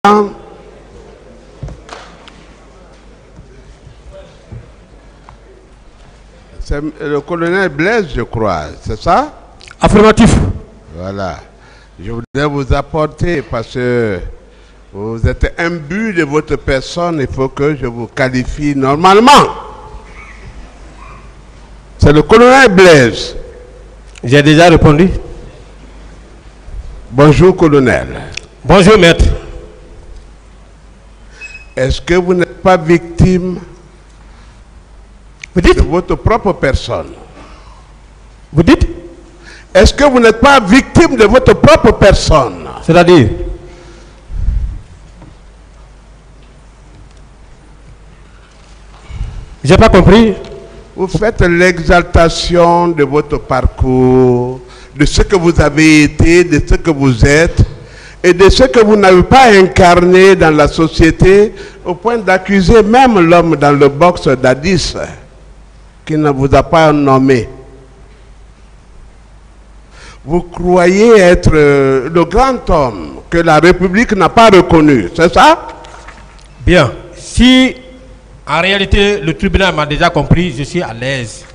C'est le colonel Blaise, je crois, c'est ça? Affirmatif. Voilà. Je voudrais vous apporter, parce que vous êtes imbu de votre personne, il faut que je vous qualifie normalement. C'est le colonel Blaise. J'ai déjà répondu. Bonjour, colonel. Bonjour, maître. Est-ce que vous n'êtes pas victime de votre propre personne? Vous dites? Est-ce que vous n'êtes pas victime de votre propre personne? C'est-à-dire? J'ai pas compris. Vous faites l'exaltation de votre parcours, de ce que vous avez été, de ce que vous êtes, et de ce que vous n'avez pas incarné dans la société, au point d'accuser même l'homme dans le box d'Addis, qui ne vous a pas nommé. Vous croyez être le grand homme que la République n'a pas reconnu, c'est ça? Bien. Si en réalité le tribunal m'a déjà compris, je suis à l'aise.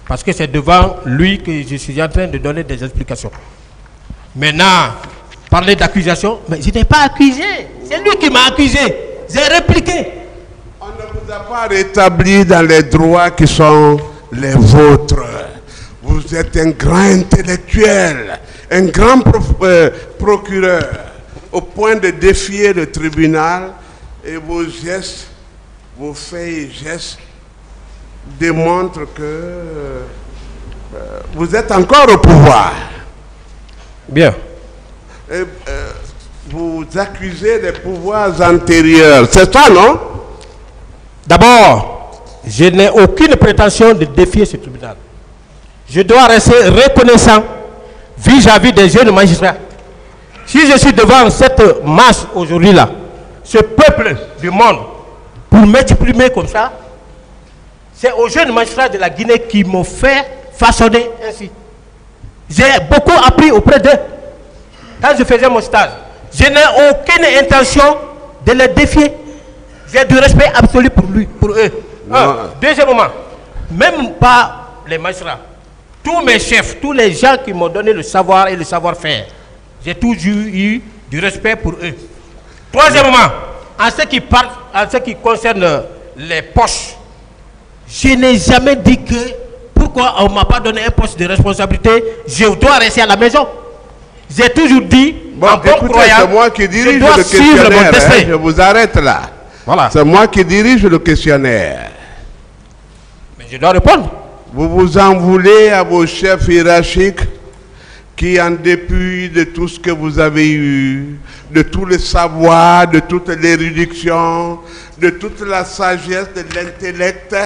Parce que c'est devant lui que je suis en train de donner des explications. Maintenant, parler d'accusation, mais je n'ai pas accusé. C'est lui qui m'a accusé. J'ai répliqué. On ne vous a pas rétabli dans les droits qui sont les vôtres. Vous êtes un grand intellectuel, un grand procureur, au point de défier le tribunal, et vos gestes, vos faits et gestes démontrent que vous êtes encore au pouvoir. Bien. Et, vous accusez des pouvoirs antérieurs, c'est ça, non? D'abord, je n'ai aucune prétention de défier ce tribunal. Je dois rester reconnaissant vis-à-vis des jeunes magistrats. Si je suis devant cette masse aujourd'hui là, ce peuple du monde, pour m'exprimer comme ça, c'est aux jeunes magistrats de la Guinée qui m'ont fait façonner ainsi. J'ai beaucoup appris auprès d'eux. Quand je faisais mon stage, je n'ai aucune intention de les défier. J'ai du respect absolu pour lui, pour eux. Deuxièmement, même pas les magistrats, tous mes chefs, tous les gens qui m'ont donné le savoir et le savoir-faire, j'ai toujours eu du respect pour eux. Troisièmement, en ce qui concerne les poches, je n'ai jamais dit que pourquoi on ne m'a pas donné un poste de responsabilité, je dois rester à la maison. J'ai toujours dit, bon, écoutez, c'est moi qui dirige le questionnaire, hein, je vous arrête là. Voilà. C'est moi qui dirige le questionnaire. Mais je dois répondre. Vous vous en voulez à vos chefs hiérarchiques qui, en dépit de tout ce que vous avez eu, de tous les savoirs, de toute l'érudition, de toute la sagesse, de l'intellect,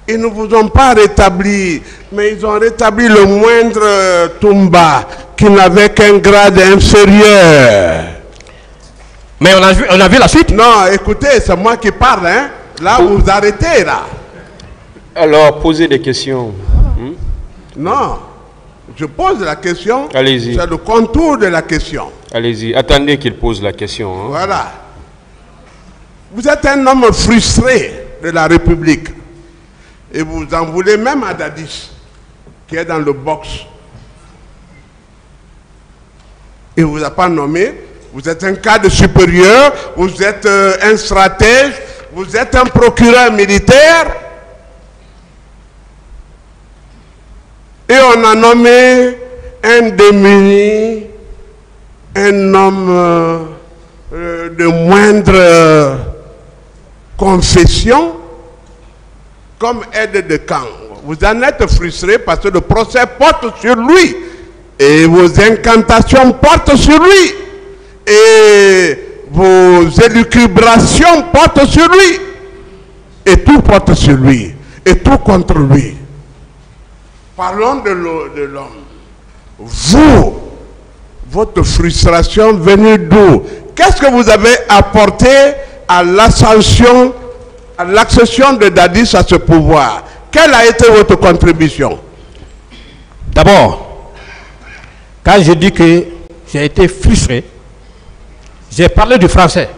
ils ne vous ont pas rétabli, mais ils ont rétabli le moindre Toumba qui n'avait qu'un grade inférieur. Mais on a vu la suite. Non, écoutez, c'est moi qui parle, hein. Là, vous arrêtez, là. Alors, posez des questions. Non, je pose la question. Allez-y. C'est le contour de la question. Allez-y, attendez qu'il pose la question. Hein. Voilà. Vous êtes un homme frustré de la République. Et vous en voulez même à Dadis, qui est dans le box. Il ne vous a pas nommé. Vous êtes un cadre supérieur. Vous êtes un stratège. Vous êtes un procureur militaire. Et on a nommé un démuni, un homme de moindre confession, comme aide de camp. Vous en êtes frustré parce que le procès porte sur lui. Et vos incantations portent sur lui. Et vos élucubrations portent sur lui. Et tout porte sur lui. Et tout contre lui. Parlons de l'homme. Vous, votre frustration venue d'où? Qu'est-ce que vous avez apporté à l'ascension, à l'accession de Dadis à ce pouvoir? Quelle a été votre contribution? D'abord, quand je dis que j'ai été frustré. J'ai parlé du français.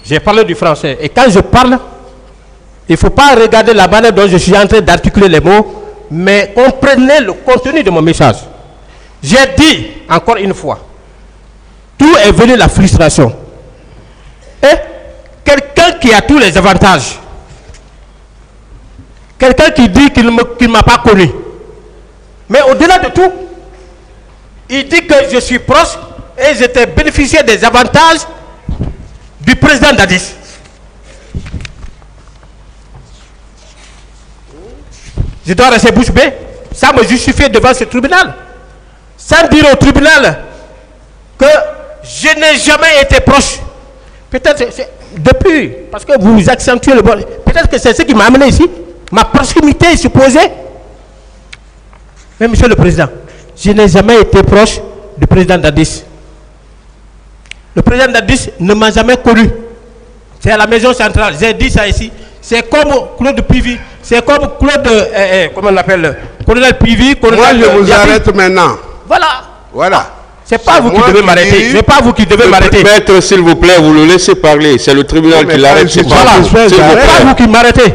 J'ai parlé du français. Et quand je parle, il ne faut pas regarder la manière dont je suis en train d'articuler les mots, mais comprenez le contenu de mon message. J'ai dit, encore une fois, tout est venu la frustration. Et quelqu'un qui a tous les avantages, quelqu'un qui dit qu'il ne m'a pas connu, mais au-delà de tout, il dit que je suis proche et j'étais bénéficiaire des avantages du président Dadis. Je dois rester bouche bée, ça me justifie devant ce tribunal, sans dire au tribunal que je n'ai jamais été proche. Peut-être depuis, parce que vous accentuez le bon, peut-être que c'est ce qui m'a amené ici, ma proximité est supposée. Mais monsieur le président, je n'ai jamais été proche du président Dadis. Le président Dadis ne m'a jamais connu. C'est à la maison centrale, j'ai dit ça ici. C'est comme Claude Pivy, c'est comme Claude, comment on l'appelle, colonel Pivy. Moi, je vous arrête maintenant. Voilà. Voilà. C'est pas vous qui devez m'arrêter. C'est pas vous qui devez m'arrêter. Maître, s'il vous plaît, vous le laissez parler. C'est le tribunal qui l'arrête. C'est pas vous qui m'arrêtez.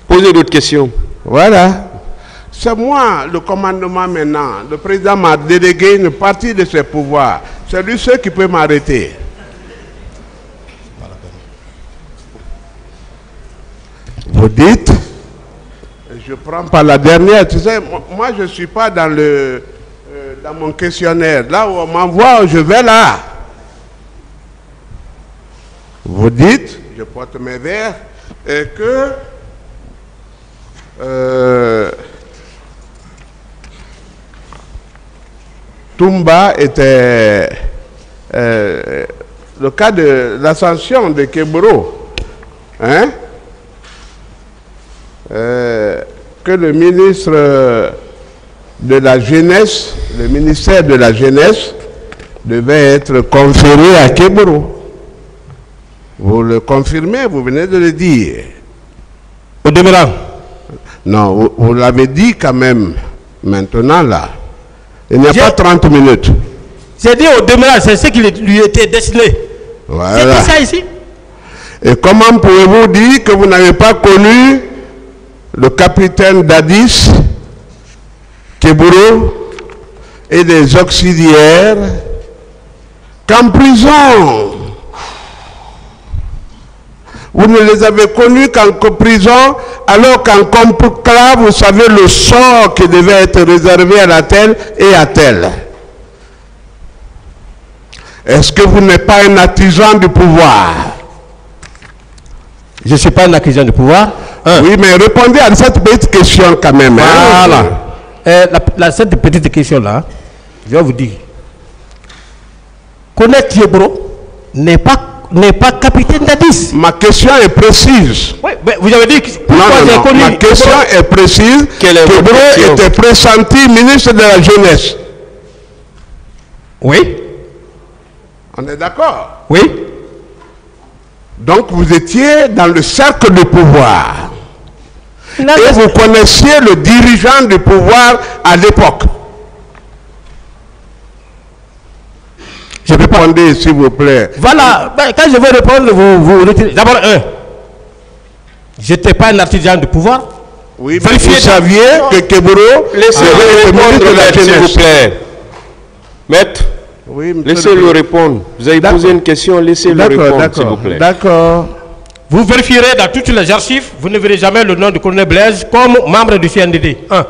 Posez d'autres questions. Voilà. C'est moi le commandement maintenant. Le président m'a délégué une partie de ses pouvoirs. C'est lui seul qui peut m'arrêter. Vous dites, je prends pas la dernière, tu sais, moi je ne suis pas dans mon questionnaire. Là où on m'envoie, je vais là. Vous dites, je porte mes verres, et que Toumba était le cas de l'ascension de Keburo, hein? Que le ministre de la Jeunesse, le ministère de la Jeunesse, devait être conféré à Keburo. Vous le confirmez, vous venez de le dire. Au demeurant. Non, vous l'avez dit quand même, maintenant là. Il n'y a pas 30 minutes. J'ai dit au demeurant, c'est ce qui lui était destiné. Voilà. J'ai dit ça ici. Et comment pouvez-vous dire que vous n'avez pas connu le capitaine Dadis, Keburo et des auxiliaires qu'en prison? Vous ne les avez connus qu'en prison, alors qu'en conclave, vous savez le sort qui devait être réservé à la telle et à telle. Est-ce que vous n'êtes pas un artisan du pouvoir? Je ne suis pas un artisan du pouvoir. Oui, mais répondez à cette petite question quand même. Voilà. Cette petite question-là, je vais vous dire. Connaître Keburo n'est pas capitaine Dadis. Ma question est précise. Oui, mais vous avez dit que non, ma question est précise. Keburo était pressenti ministre de la Jeunesse. Oui. On est d'accord? Oui. Donc vous étiez dans le cercle du pouvoir. Non, et vous connaissiez le dirigeant du pouvoir à l'époque. Je vais répondre, s'il vous plaît. Voilà, ben, quand je vais répondre, vous retirez. D'abord, je n'étais pas un artisan du pouvoir. Oui, mais vous saviez que Keburo... Laissez-le répondre, maître, s'il vous plaît. Maître, oui, laissez-le répondre. Vous avez posé une question, laissez-le répondre, s'il vous plaît. D'accord. Vous vérifierez dans toutes les archives, vous ne verrez jamais le nom du colonel Blaise comme membre du CNDD. 1.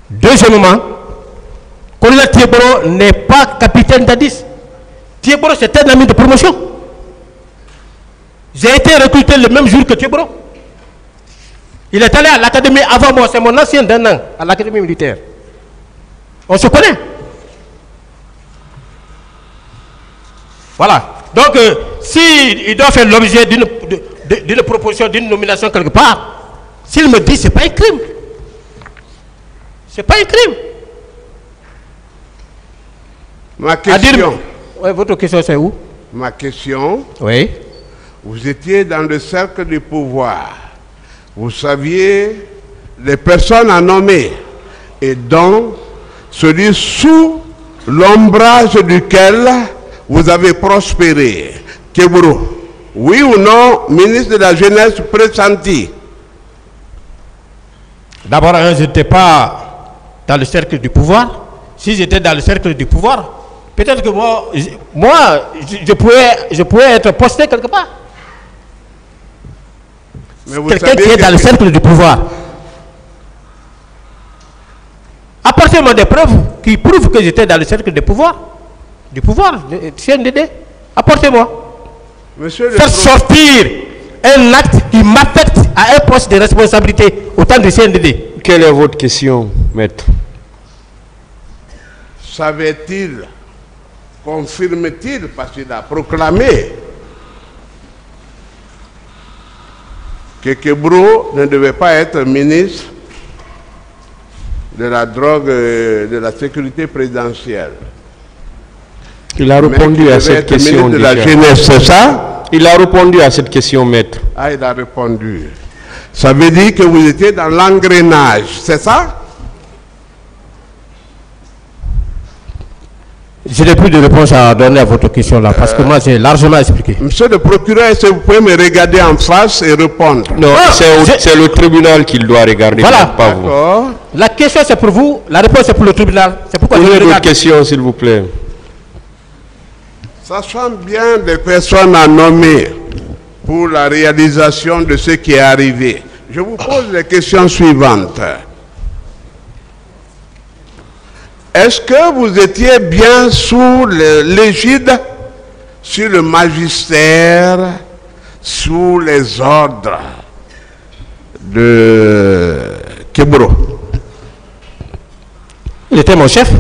Deuxièmement, colonel Keburo n'est pas capitaine Dadis. Keburo, c'est un ami de promotion. J'ai été recruté le même jour que Keburo. Il est allé à l'académie avant moi, c'est mon ancien d'un an, à l'académie militaire. On se connaît. Voilà. Donc, s'il doit faire l'objet d'une proposition, d'une nomination quelque part, s'il me dit c'est pas un crime. C'est pas un crime. Ma question. Ouais, votre question c'est où? Ma question. Oui. Vous étiez dans le cercle du pouvoir. Vous saviez les personnes à nommer et dont celui sous l'ombrage duquel vous avez prospéré. Kebro, oui ou non, ministre de la Jeunesse pressenti? D'abord, je n'étais pas dans le cercle du pouvoir. Si j'étais dans le cercle du pouvoir, peut-être que moi je pouvais être posté quelque part. Quelqu'un qui est dans le cercle du pouvoir. Apportez-moi des preuves qui prouvent que j'étais dans le cercle du pouvoir, du CNDD. Apportez-moi. Faire sortir un acte qui m'affecte à un poste de responsabilité au temps du CNDD. Quelle est votre question, maître? Savait-il, confirme-t-il, parce qu'il a proclamé que Kebro ne devait pas être ministre de la drogue et de la sécurité présidentielle. Il a répondu à cette question. De la jeunesse, c'est ça? Il a répondu à cette question, maître. Ah, il a répondu. Ça veut dire que vous étiez dans l'engrenage, c'est ça? Je n'ai plus de réponse à donner à votre question là, parce que moi j'ai largement expliqué. Monsieur le procureur, est-ce que vous pouvez me regarder en face et répondre? Non, c'est le tribunal qui doit regarder, voilà. Pas vous. La question c'est pour vous, la réponse c'est pour le tribunal. C'est pourquoi je regarde. Une autre question, s'il vous plaît. Sachant bien des personnes à nommer pour la réalisation de ce qui est arrivé, je vous pose les questions suivantes. Est-ce que vous étiez bien sous l'égide, sur le magistère, sous les ordres de Kebro? Il était mon chef.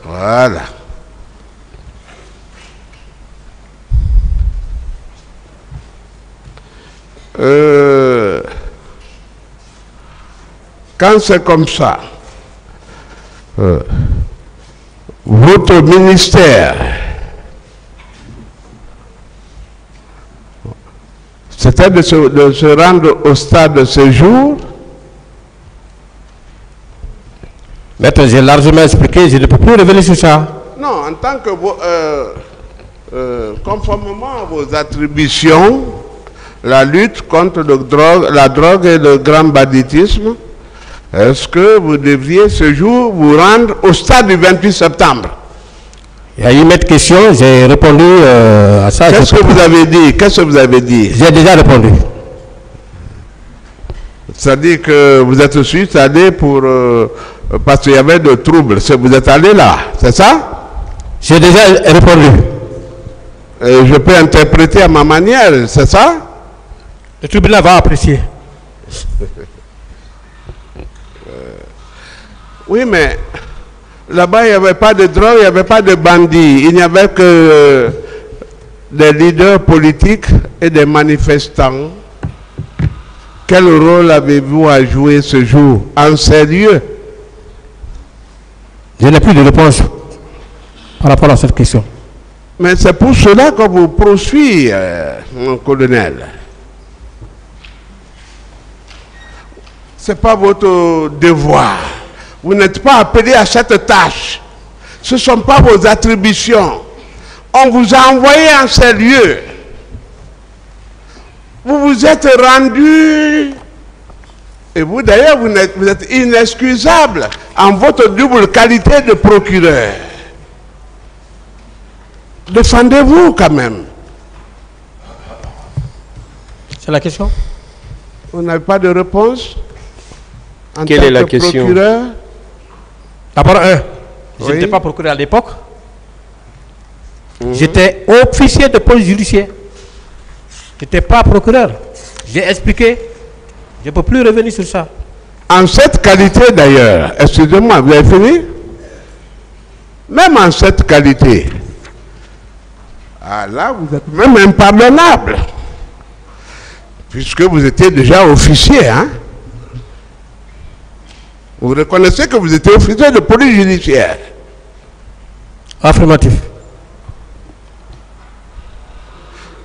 Voilà. Quand c'est comme ça, votre ministère, c'était de se rendre au stade de séjour. Maître, j'ai largement expliqué, je ne peux plus revenir sur ça. Non, en tant que conformément à vos attributions, la lutte contre la drogue et le grand banditisme, est-ce que vous devriez ce jour vous rendre au stade du 28 septembre? Il y a eu une question, j'ai répondu à ça. Qu'est-ce que vous avez dit? Qu'est-ce que vous avez dit? J'ai déjà répondu. C'est-à-dire que vous êtes juste allé pour... parce qu'il y avait de troubles. Vous êtes allé là, c'est ça? J'ai déjà répondu. Je peux interpréter à ma manière, c'est ça? Le tribunal va apprécier. Oui, mais là-bas, il n'y avait pas de drogue, il n'y avait pas de bandits. Il n'y avait que des leaders politiques et des manifestants. Quel rôle avez-vous à jouer ce jour? En sérieux? Je n'ai plus de réponse par rapport à cette question. Mais c'est pour cela qu'on vous poursuit, mon colonel. Ce n'est pas votre devoir. Vous n'êtes pas appelé à cette tâche. Ce ne sont pas vos attributions. On vous a envoyé en ces lieux. Vous vous êtes rendu. Et vous d'ailleurs, vous êtes inexcusable en votre double qualité de procureur. Défendez-vous quand même. C'est la question? Vous n'avez pas de réponse? Quelle est la question? Procureur? D'abord, je n'étais pas procureur à l'époque. J'étais officier de police judiciaire. Je n'étais pas procureur. J'ai expliqué. Je ne peux plus revenir sur ça. En cette qualité d'ailleurs, excusez-moi, vous avez fini? Même en cette qualité, ah là, vous êtes même impardonnable. Puisque vous étiez déjà officier, hein? Vous reconnaissez que vous étiez officier de police judiciaire? Affirmatif.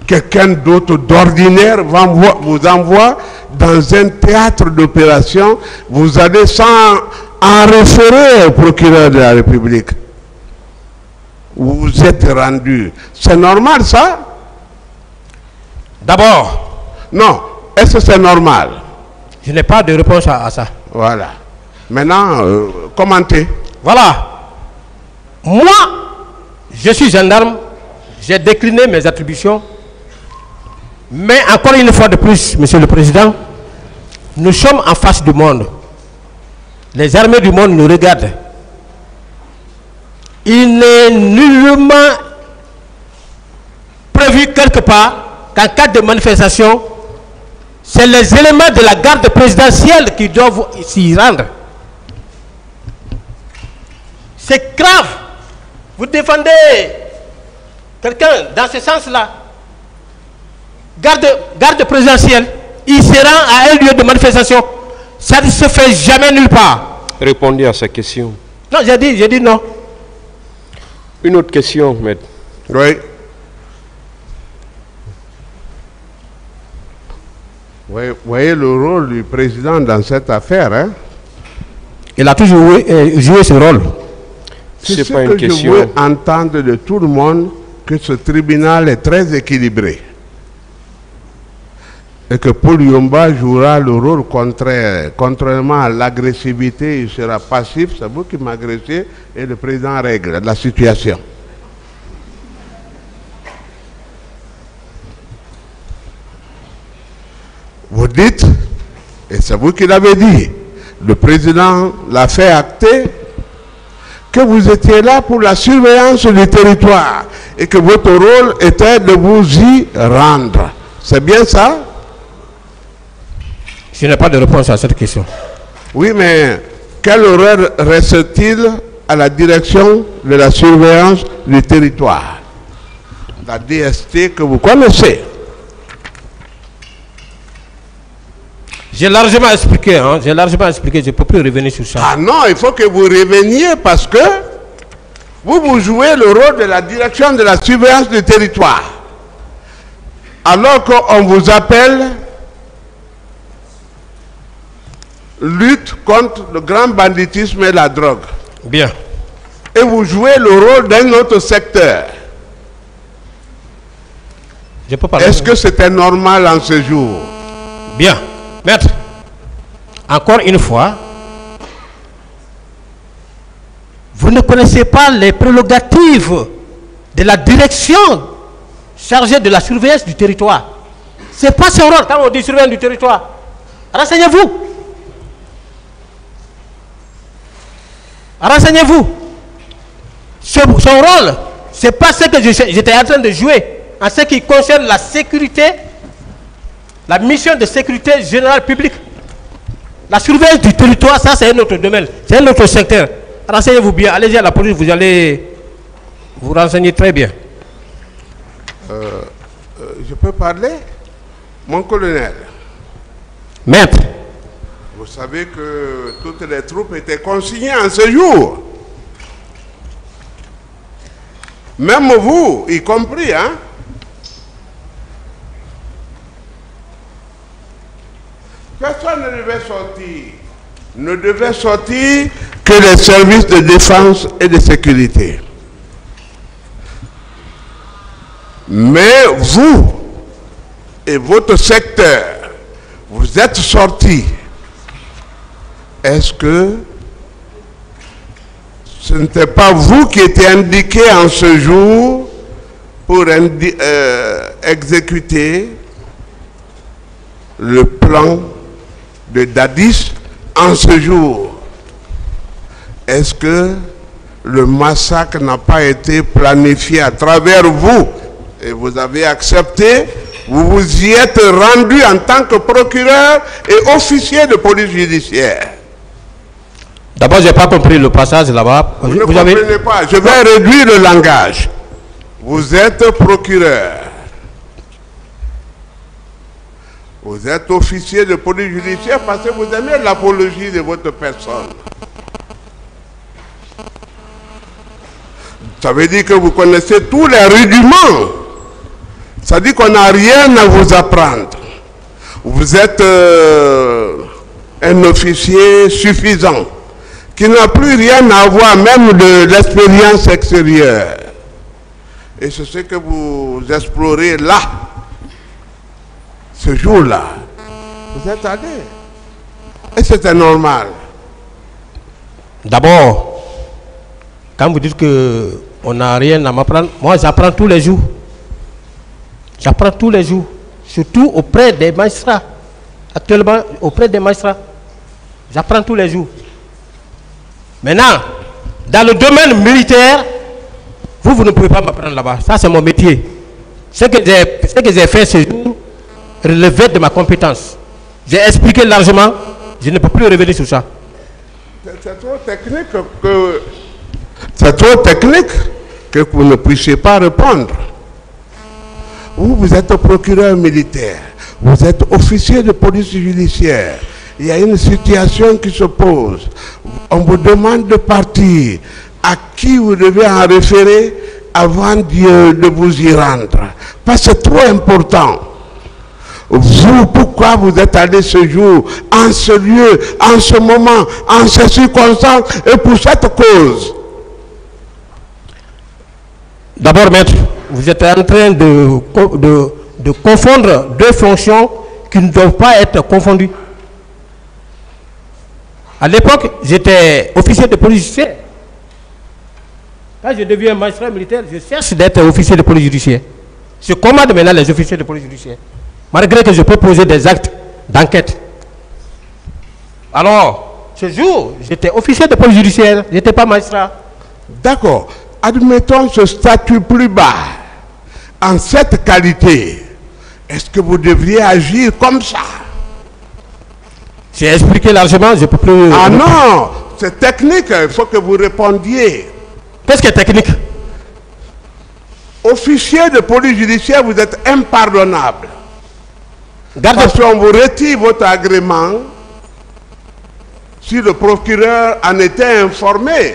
Quelqu'un d'autre d'ordinaire vous envoie dans un théâtre d'opération, vous allez sans en référé au procureur de la République. Vous vous êtes rendu. C'est normal ça? D'abord, non. Est-ce que c'est normal? Je n'ai pas de réponse à ça. Voilà. Maintenant, commentez. Voilà. Moi, je suis gendarme. J'ai décliné mes attributions. Mais encore une fois de plus, Monsieur le Président, nous sommes en face du monde. Les armées du monde nous regardent. Il n'est nullement prévu quelque part qu'en cas de manifestation, c'est les éléments de la garde présidentielle qui doivent s'y rendre. C'est grave. Vous défendez quelqu'un dans ce sens-là. Garde présidentielle, il se rend à un lieu de manifestation. Ça ne se fait jamais nulle part. Répondez à sa question. Non, j'ai dit non. Une autre question, maître. Oui. Vous voyez le rôle du président dans cette affaire, hein? Il a toujours joué ce rôle. C'est ce que je veux entendre de tout le monde, que ce tribunal est très équilibré. Et que Paul Yomba jouera le rôle contraire. Contrairement à l'agressivité, il sera passif, c'est vous qui m'agressez, et le président règle la situation. Vous dites, et c'est vous qui l'avez dit, le président l'a fait acter, que vous étiez là pour la surveillance du territoire et que votre rôle était de vous y rendre. C'est bien ça? Je n'ai pas de réponse à cette question. Oui, mais quel horaire reste-t-il à la direction de la surveillance du territoire? La DST que vous connaissez. J'ai largement expliqué, hein, je ne peux plus revenir sur ça. Ah non, il faut que vous reveniez parce que vous jouez le rôle de la direction de la surveillance du territoire. Alors qu'on vous appelle lutte contre le grand banditisme et la drogue. Bien. Et vous jouez le rôle d'un autre secteur. Je peux parler. Est-ce que c'était normal en ce jour? Bien. Maître, encore une fois, vous ne connaissez pas les prérogatives de la direction chargée de la surveillance du territoire. Ce n'est pas son rôle quand on dit surveillance du territoire. Renseignez-vous. Renseignez-vous. Son rôle, ce n'est pas ce que j'étais en train de jouer en ce qui concerne la sécurité. La mission de sécurité générale publique, la surveillance du territoire, ça c'est un autre domaine, c'est un autre secteur. Renseignez-vous bien, allez-y à la police, vous allez vous renseigner très bien. Je peux parler? Mon colonel. Maître. Vous savez que toutes les troupes étaient consignées en ce jour. Même vous, y compris, hein? Personne ne devait sortir que les services de défense et de sécurité. Mais vous et votre secteur, vous êtes sortis. Est-ce que ce n'était pas vous qui étiez indiqué en ce jour pour exécuter le plan de Dadis en ce jour? Est-ce que le massacre n'a pas été planifié à travers vous et vous avez accepté? Vous vous y êtes rendu en tant que procureur et officier de police judiciaire. D'abord, je n'ai pas compris le passage là-bas. Vous ne comprenez pas. Je vais réduire le langage. Vous êtes procureur. Vous êtes officier de police judiciaire parce que vous aimez l'apologie de votre personne. Ça veut dire que vous connaissez tous les rudiments. Ça dit qu'on n'a rien à vous apprendre. Vous êtes un officier suffisant qui n'a plus rien à voir même de l'expérience extérieure. Et c'est ce que vous explorez là, ce jour-là. Vous êtes allé. Et c'était normal. D'abord, quand vous dites qu'on n'a rien à m'apprendre, moi j'apprends tous les jours. J'apprends tous les jours. Surtout auprès des magistrats. Actuellement, auprès des magistrats. J'apprends tous les jours. Maintenant, dans le domaine militaire, vous ne pouvez pas m'apprendre là-bas. Ça, c'est mon métier. Ce que j'ai fait ce jour relevait de ma compétence. J'ai expliqué largement. Je ne peux plus revenir sur ça. C'est trop technique que... C'est trop technique que vous ne puissiez pas répondre. Vous êtes procureur militaire. Vous êtes officier de police judiciaire. Il y a une situation qui se pose. On vous demande de partir. À qui vous devez en référer avant de vous y rendre? Parce que c'est trop important. Vous, pourquoi vous êtes allé ce jour, en ce lieu, en ce moment, en ces circonstances, et pour cette cause? D'abord, maître, vous êtes en train de confondre deux fonctions qui ne doivent pas être confondues. À l'époque, j'étais officier de police judiciaire. Quand je deviens magistrat militaire, je cherche d'être officier de police judiciaire. Je commande maintenant les officiers de police judiciaire. Malgré que je peux poser des actes d'enquête. Alors, ce jour, j'étais officier de police judiciaire, je n'étais pas magistrat. D'accord. Admettons ce statut plus bas. En cette qualité, est-ce que vous devriez agir comme ça? J'ai expliqué largement, je ne peux plus... Ah non, c'est technique, il faut que vous répondiez. Qu'est-ce qui est technique? Officier de police judiciaire, vous êtes impardonnable. Parce qu'on vous retire votre agrément si le procureur en était informé.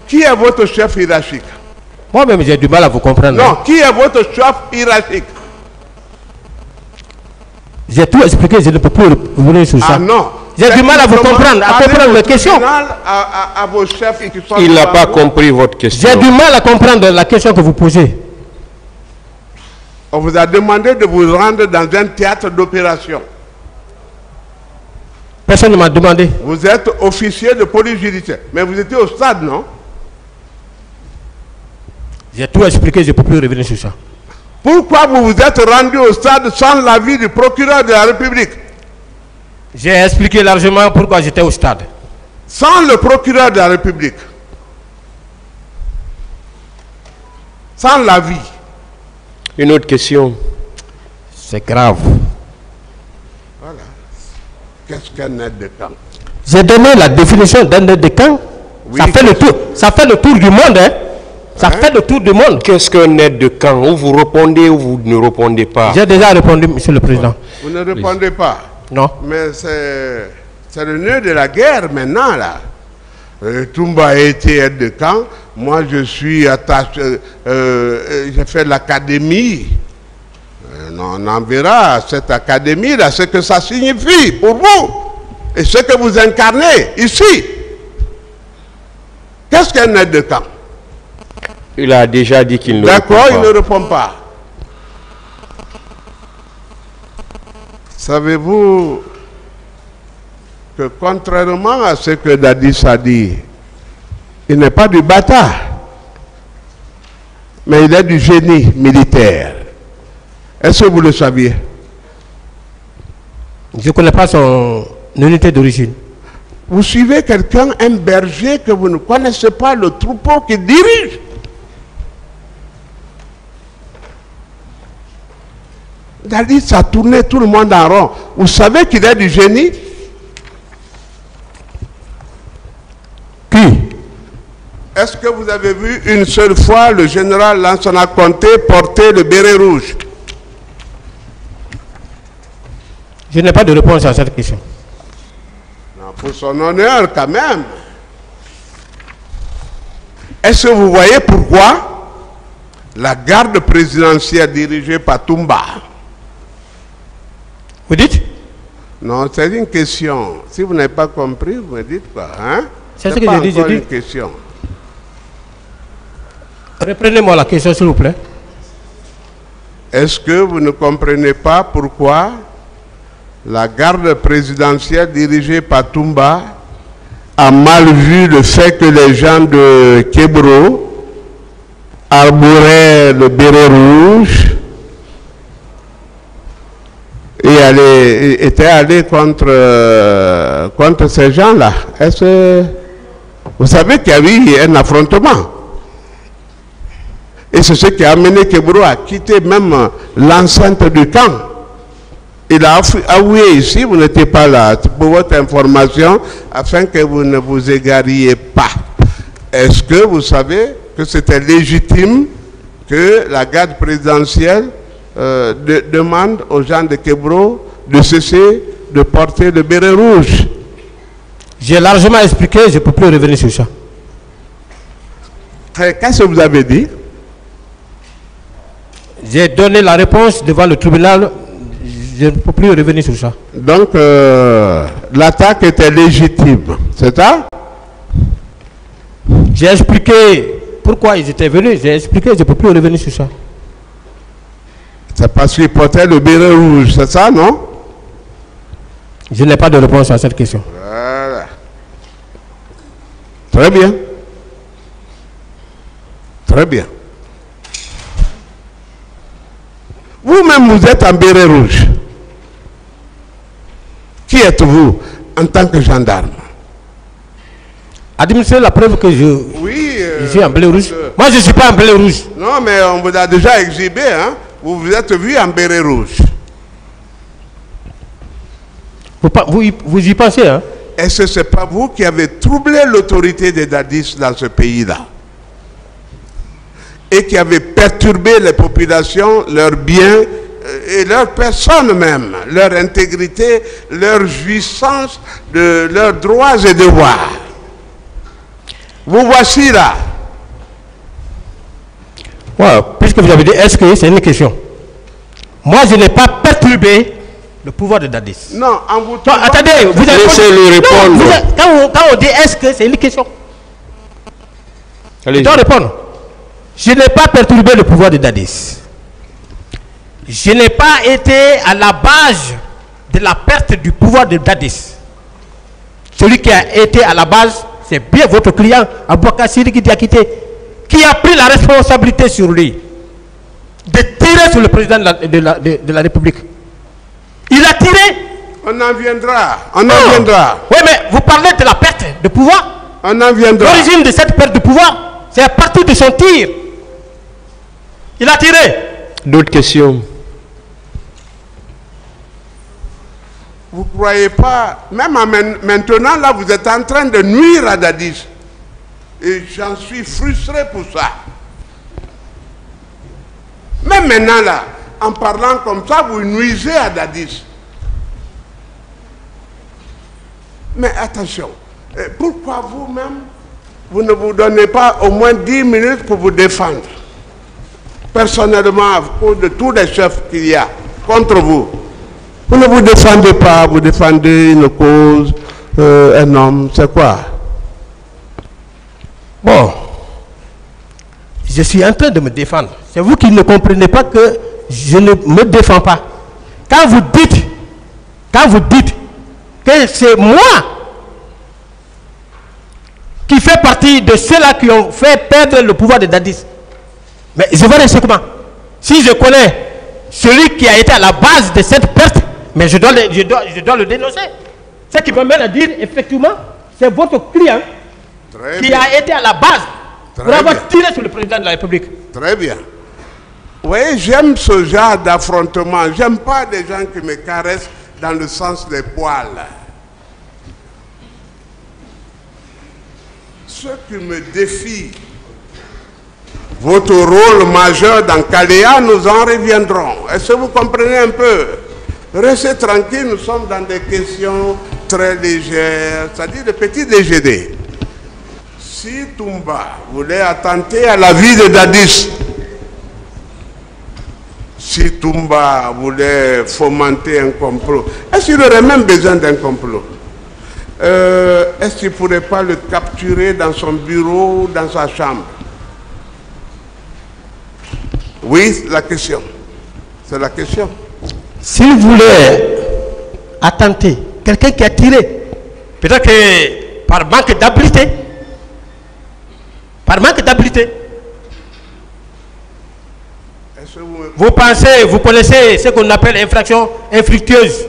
Qui est votre chef hiérarchique? Moi-même, j'ai du mal à vous comprendre. Non, qui est votre chef hiérarchique? J'ai tout expliqué, je ne peux plus revenir sur ça. Ah non. J'ai du mal à vous comprendre, à comprendre mes questions. À vos chefs qui sont... Il n'a pas compris votre question. J'ai du mal à comprendre la question que vous posez. On vous a demandé de vous rendre dans un théâtre d'opération. Personne ne m'a demandé. Vous êtes officier de police judiciaire. Mais vous étiez au stade, non? J'ai tout expliqué, je ne peux plus revenir sur ça. Pourquoi vous vous êtes rendu au stade sans l'avis du procureur de la République? J'ai expliqué largement pourquoi j'étais au stade. Sans le procureur de la République. Sans l'avis. Une autre question. C'est grave. Voilà. Qu'est-ce qu'un aide de camp? J'ai donné la définition d'un aide de camp. Oui, ça fait le tour du monde, hein? Ça fait le tour du monde. Qu'est-ce qu'un aide de camp? Ou vous répondez ou vous ne répondez pas? J'ai déjà répondu, Monsieur le Président. Vous ne répondez pas? Non. Mais c'est le nœud de la guerre maintenant, là. Toumba a été aide de camp. Moi, je suis attaché. J'ai fait l'académie. On en verra cette académie-là, ce que ça signifie pour vous. Et ce que vous incarnez ici. Qu'est-ce qu'un aide de camp? Il a déjà dit qu'il ne répond pas. D'accord, il ne répond pas. Savez-vous que contrairement à ce que Dadis a dit, il n'est pas du bâtard, mais il est du génie militaire. Est-ce que vous le saviez? Je ne connais pas son unité d'origine. Vous suivez quelqu'un, un berger que vous ne connaissez pas, le troupeau qu'il dirige. Dadis a tourné tout le monde en rond. Vous savez qu'il est du génie? Qui? Est-ce que vous avez vu une seule fois le général Lansana Conté porter le béret rouge? Je n'ai pas de réponse à cette question. Non, pour son honneur quand même. Est-ce que vous voyez pourquoi la garde présidentielle dirigée par Toumba, vous dites? Non, c'est une question. Si vous n'avez pas compris, vous me dites quoi, hein? C'est ce que j'ai dit. C'est une question. Reprenez-moi la question, s'il vous plaît. Est-ce que vous ne comprenez pas pourquoi la garde présidentielle dirigée par Toumba a mal vu le fait que les gens de Kébro arboraient le béret rouge et étaient allés contre ces gens-là? Est-ce que vous savez qu'il y a eu un affrontement? Et c'est ce qui a amené Kébro à quitter même l'enceinte du camp. Il a avoué ici, vous n'étiez pas là, pour votre information, afin que vous ne vous égariez pas. Est-ce que vous savez que c'était légitime que la garde présidentielle demande aux gens de Kébro de cesser de porter le béret rouge? J'ai largement expliqué, je ne peux plus revenir sur ça. Qu'est-ce que vous avez dit? J'ai donné la réponse devant le tribunal, je ne peux plus revenir sur ça. Donc, l'attaque était légitime, c'est ça? J'ai expliqué pourquoi ils étaient venus, j'ai expliqué, je ne peux plus revenir sur ça. C'est parce qu'ils portaient le béret rouge, c'est ça, non? Je n'ai pas de réponse à cette question. Voilà. Très bien. Très bien. Vous-même, vous êtes en béret rouge. Qui êtes-vous en tant que gendarme? Administrez la preuve que je suis en béret rouge. Moi, je ne suis pas en béret rouge. Non, mais on vous a déjà exhibé, hein? Vous vous êtes vu en béret rouge. Vous y pensez, hein? Est-ce que ce n'est pas vous qui avez troublé l'autorité des dadistes dans ce pays-là? Et qui avez perturbé les populations, leurs biens et leur personne même, leur intégrité, leur jouissance de leurs droits et devoirs. Vous voici là. Ouais, puisque vous avez dit, est-ce que c'est une question? Moi, je n'ai pas perturbé le pouvoir de Dadis. Non, en vous... Non, attendez, vous avez... Laissez-lui répondre. Non, quand on dit est-ce que c'est une question? Je dois répondre. Je n'ai pas perturbé le pouvoir de Dadis. Je n'ai pas été à la base de la perte du pouvoir de Dadis. Celui qui a été à la base, c'est bien votre client, Aboubakar Sidiki Diakité, qui a pris la responsabilité sur lui de tirer sur le président de la République. Il a tiré. On en viendra. On en viendra. Oui, mais vous parlez de la perte de pouvoir. On en viendra. L'origine de cette perte de pouvoir, c'est à partir de son tir. Il a tiré. D'autres questions? Vous ne croyez pas, même maintenant, là, vous êtes en train de nuire à Dadis. Et j'en suis frustré pour ça. Même maintenant, là, en parlant comme ça, vous nuisez à Dadis. Mais attention, pourquoi vous-même, vous ne vous donnez pas au moins 10 minutes pour vous défendre? Personnellement, à cause de tous les chefs qu'il y a contre vous. Vous ne vous défendez pas, vous défendez une cause, un homme, c'est quoi? Bon, je suis en train de me défendre. C'est vous qui ne comprenez pas que je ne me défends pas. Quand vous dites que c'est moi qui fais partie de ceux-là qui ont fait perdre le pouvoir de Dadis, mais je vais rester comment? Si je connais celui qui a été à la base de cette perte, mais je dois le dénoncer. Ce qui m'amène à dire, effectivement, c'est votre client qui a été à la base pour avoir tiré sur le président de la République. Très bien. Oui, j'aime ce genre d'affrontement. J'aime pas des gens qui me caressent dans le sens des poils. Ceux qui me défient votre rôle majeur dans Kalea, nous en reviendrons. Est-ce que vous comprenez un peu? Restez tranquille, nous sommes dans des questions très légères, c'est-à-dire de petits déjeuners. Si Toumba voulait attenter à la vie de Dadis, si Toumba voulait fomenter un complot, est-ce qu'il aurait même besoin d'un complot? Est-ce qu'il ne pourrait pas le capturer dans son bureau, dans sa chambre? Oui, c'est la question. C'est la question. S'il voulait attenter, quelqu'un qui a tiré, peut-être que par manque d'habileté, vous pensez, vous connaissez ce qu'on appelle infraction infructueuse?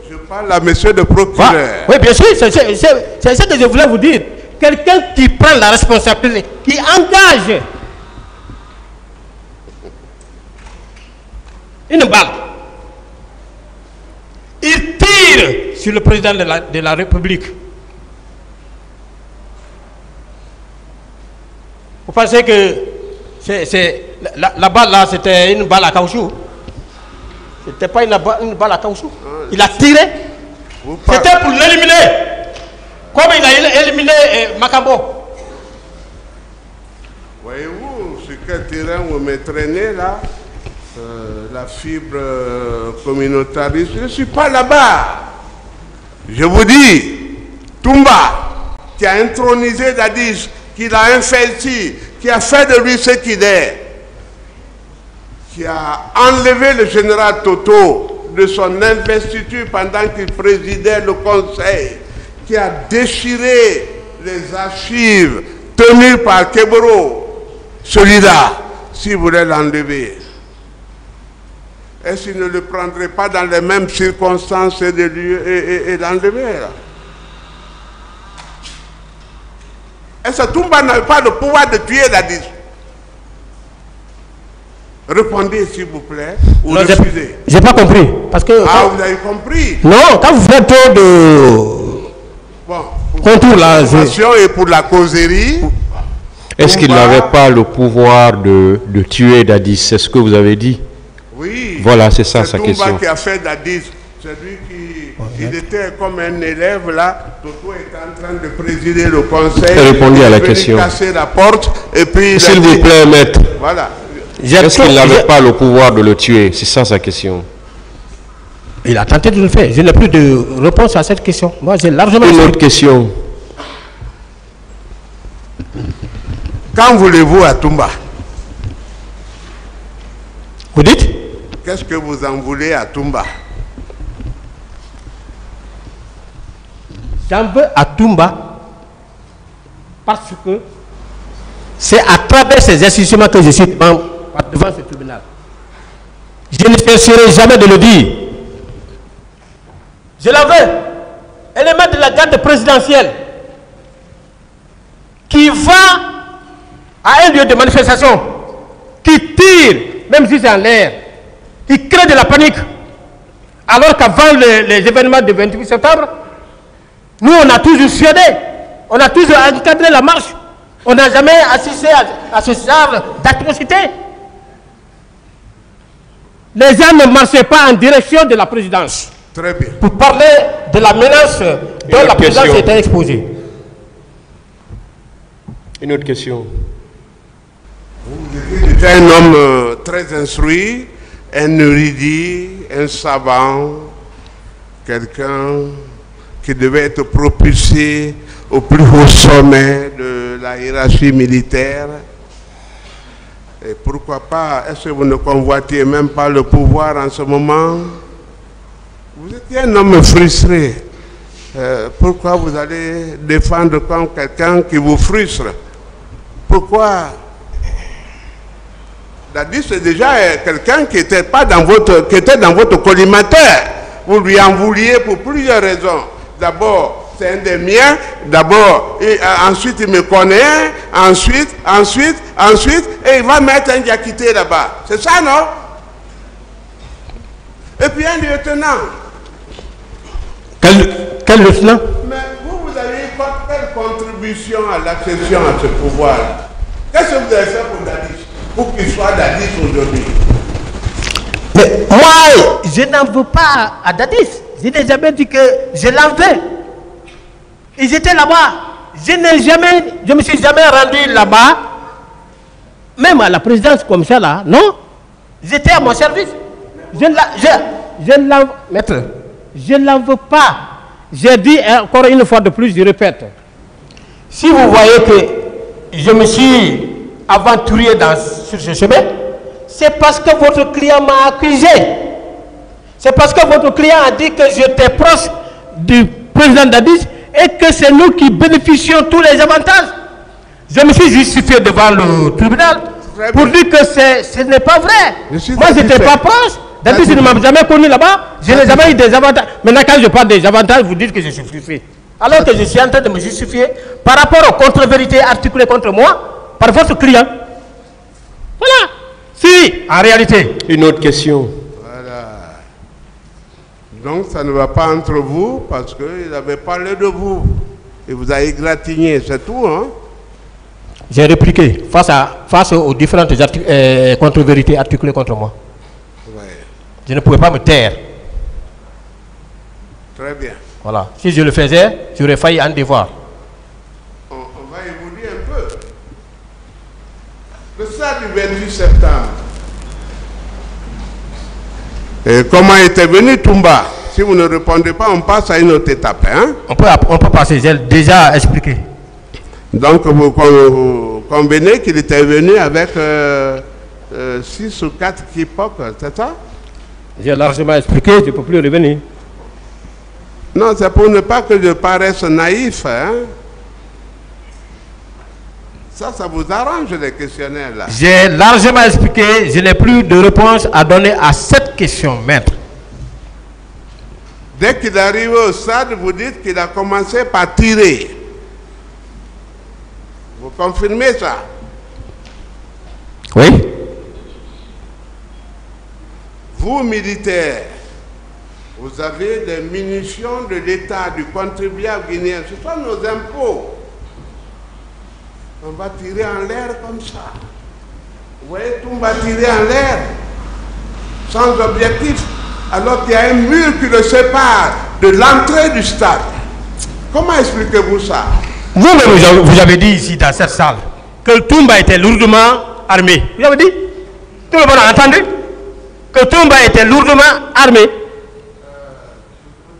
Je parle à monsieur le procureur. Oui, bien sûr, c'est ce que je voulais vous dire. Quelqu'un qui prend la responsabilité, qui engage une balle, il tire sur le président de la République. Vous pensez que la balle là, c'était une balle à caoutchouc? C'était pas une balle à caoutchouc. Il a tiré. C'était pour l'éliminer. Comme il a éliminé Makambo. Voyez-vous, sur quel terrain vous me traînez là, la fibre communautariste, je ne suis pas là-bas. Je vous dis, Toumba, qui a intronisé Dadis, qui l'a investi, qui a fait de lui ce qu'il est, qui a enlevé le général Toto de son investiture pendant qu'il présidait le conseil, qui a déchiré les archives tenues par Keboro, celui-là, s'il voulait l'enlever, est-ce qu'il ne le prendrait pas dans les mêmes circonstances et l'enlever là? Est-ce que Toumba n'a pas le pouvoir de tuer Dadis? Répondez s'il vous plaît, ou refusez. J'ai pas compris. Parce que, vous avez compris? Non, quand vous faites trop de contours là, et pour la causerie. Est-ce qu'il n'avait pas le pouvoir de tuer Dadis? C'est ce que vous avez dit? Oui. Voilà, c'est ça sa question. Toumba qui a fait Dadis. C'est lui qui il était comme un élève là. Toto était en train de présider le conseil. Répondez à la question. Il a casser la porte et puis. S'il vous plaît, maître. Voilà. Est-ce qu'il n'avait pas le pouvoir de le tuer? C'est ça sa question. Il a tenté de le faire. Je n'ai plus de réponse à cette question. Moi, j'ai largement... Une autre question. Qu'en voulez-vous à Toumba? Vous dites? Qu'est-ce que vous en voulez à Toumba? J'en veux à Toumba parce que c'est à travers ces institutions que je suis devant ce tribunal. Je ne cesserai jamais de le dire. Je la veux. Elle est maître de la garde présidentielle qui va à un lieu de manifestation, qui tire, même si c'est en l'air, qui crée de la panique. Alors qu'avant les événements du 28 septembre, nous on a toujours suédé, on a toujours encadré la marche, on n'a jamais assisté à ce genre d'atrocité. Les gens ne marchaient pas en direction de la présidence. Très bien. Pour parler de la menace dont la présidence était exposée. Une autre question. Vous étiez un homme très instruit, un érudit, un savant, quelqu'un qui devait être propulsé au plus haut sommet de la hiérarchie militaire. Et pourquoi pas, est-ce que vous ne convoitiez même pas le pouvoir en ce moment? Vous étiez un homme frustré. Pourquoi vous allez défendre comme quelqu'un qui vous frustre? Pourquoi? Dadis, c'est déjà quelqu'un qui était dans votre collimateur. Vous lui en vouliez pour plusieurs raisons. D'abord, c'est un des miens. D'abord, ensuite il me connaît. Ensuite, et il va mettre un diakité là-bas. C'est ça, non? Et puis un lieutenant. Quel lieutenant? Mais vous avez quelle contribution à l'accession à ce pouvoir? Qu'est-ce que vous avez fait pour Dadis? Pour qu'il soit Dadis aujourd'hui? Mais moi, je n'en veux pas à Dadis. Je n'ai jamais dit que je l'en veux. Ils étaient là-bas. Je ne me suis jamais rendu là-bas, même à la présidence comme ça là, non? J'étais à mon service. Maître, je ne l'en veux pas. J'ai dit encore une fois de plus, je répète. Si vous voyez que je me suis aventuré sur ce chemin, c'est parce que votre client m'a accusé. C'est parce que votre client a dit que j'étais proche du président Dadis et que c'est nous qui bénéficions tous les avantages. Je me suis justifié devant le tribunal pour dire que ce n'est pas vrai. Moi, je n'étais pas proche. Dadis ne m'a jamais connu là-bas. Je n'ai jamais eu des avantages. Maintenant, quand je parle des avantages, vous dites que je suis frustré. Alors que je suis en train de me justifier par rapport aux contre-vérités articulées contre moi par votre client. Voilà. Si, en réalité. Une autre question. Voilà. Donc, ça ne va pas entre vous parce qu'il avait parlé de vous. Et vous avez égratigné, c'est tout, hein? J'ai répliqué face aux différentes contre-vérités articulées contre moi. Ouais. Je ne pouvais pas me taire. Très bien. Voilà. Si je le faisais, j'aurais failli en devoir. On va évoluer un peu. Le soir du 28 septembre. Et comment était venu Toumba? Si vous ne répondez pas, on passe à une autre étape. Hein? On peut passer, j'ai déjà expliqué. Donc vous convenez qu'il était venu avec 6 ou 4 kipoks, c'est ça? J'ai largement expliqué, je ne peux plus revenir. Non, c'est pour ne pas que je paraisse naïf. Hein? Ça vous arrange les questionnaires là. J'ai largement expliqué, je n'ai plus de réponse à donner à cette question, maître. Dès qu'il est arrivé au stade, vous dites qu'il a commencé par tirer. Vous confirmez ça? Oui. Vous, militaires, vous avez des munitions de l'État, du contribuable guinéen. Ce sont nos impôts. On va tirer en l'air comme ça. Vous voyez, tout va tirer en l'air. Sans objectif. Alors qu'il y a un mur qui le sépare de l'entrée du stade. Comment expliquez-vous ça? Vous-même, vous avez dit ici, dans cette salle, que Toumba était lourdement armé. Vous avez dit? Tout le monde a entendu? Que Toumba était lourdement armé. Vous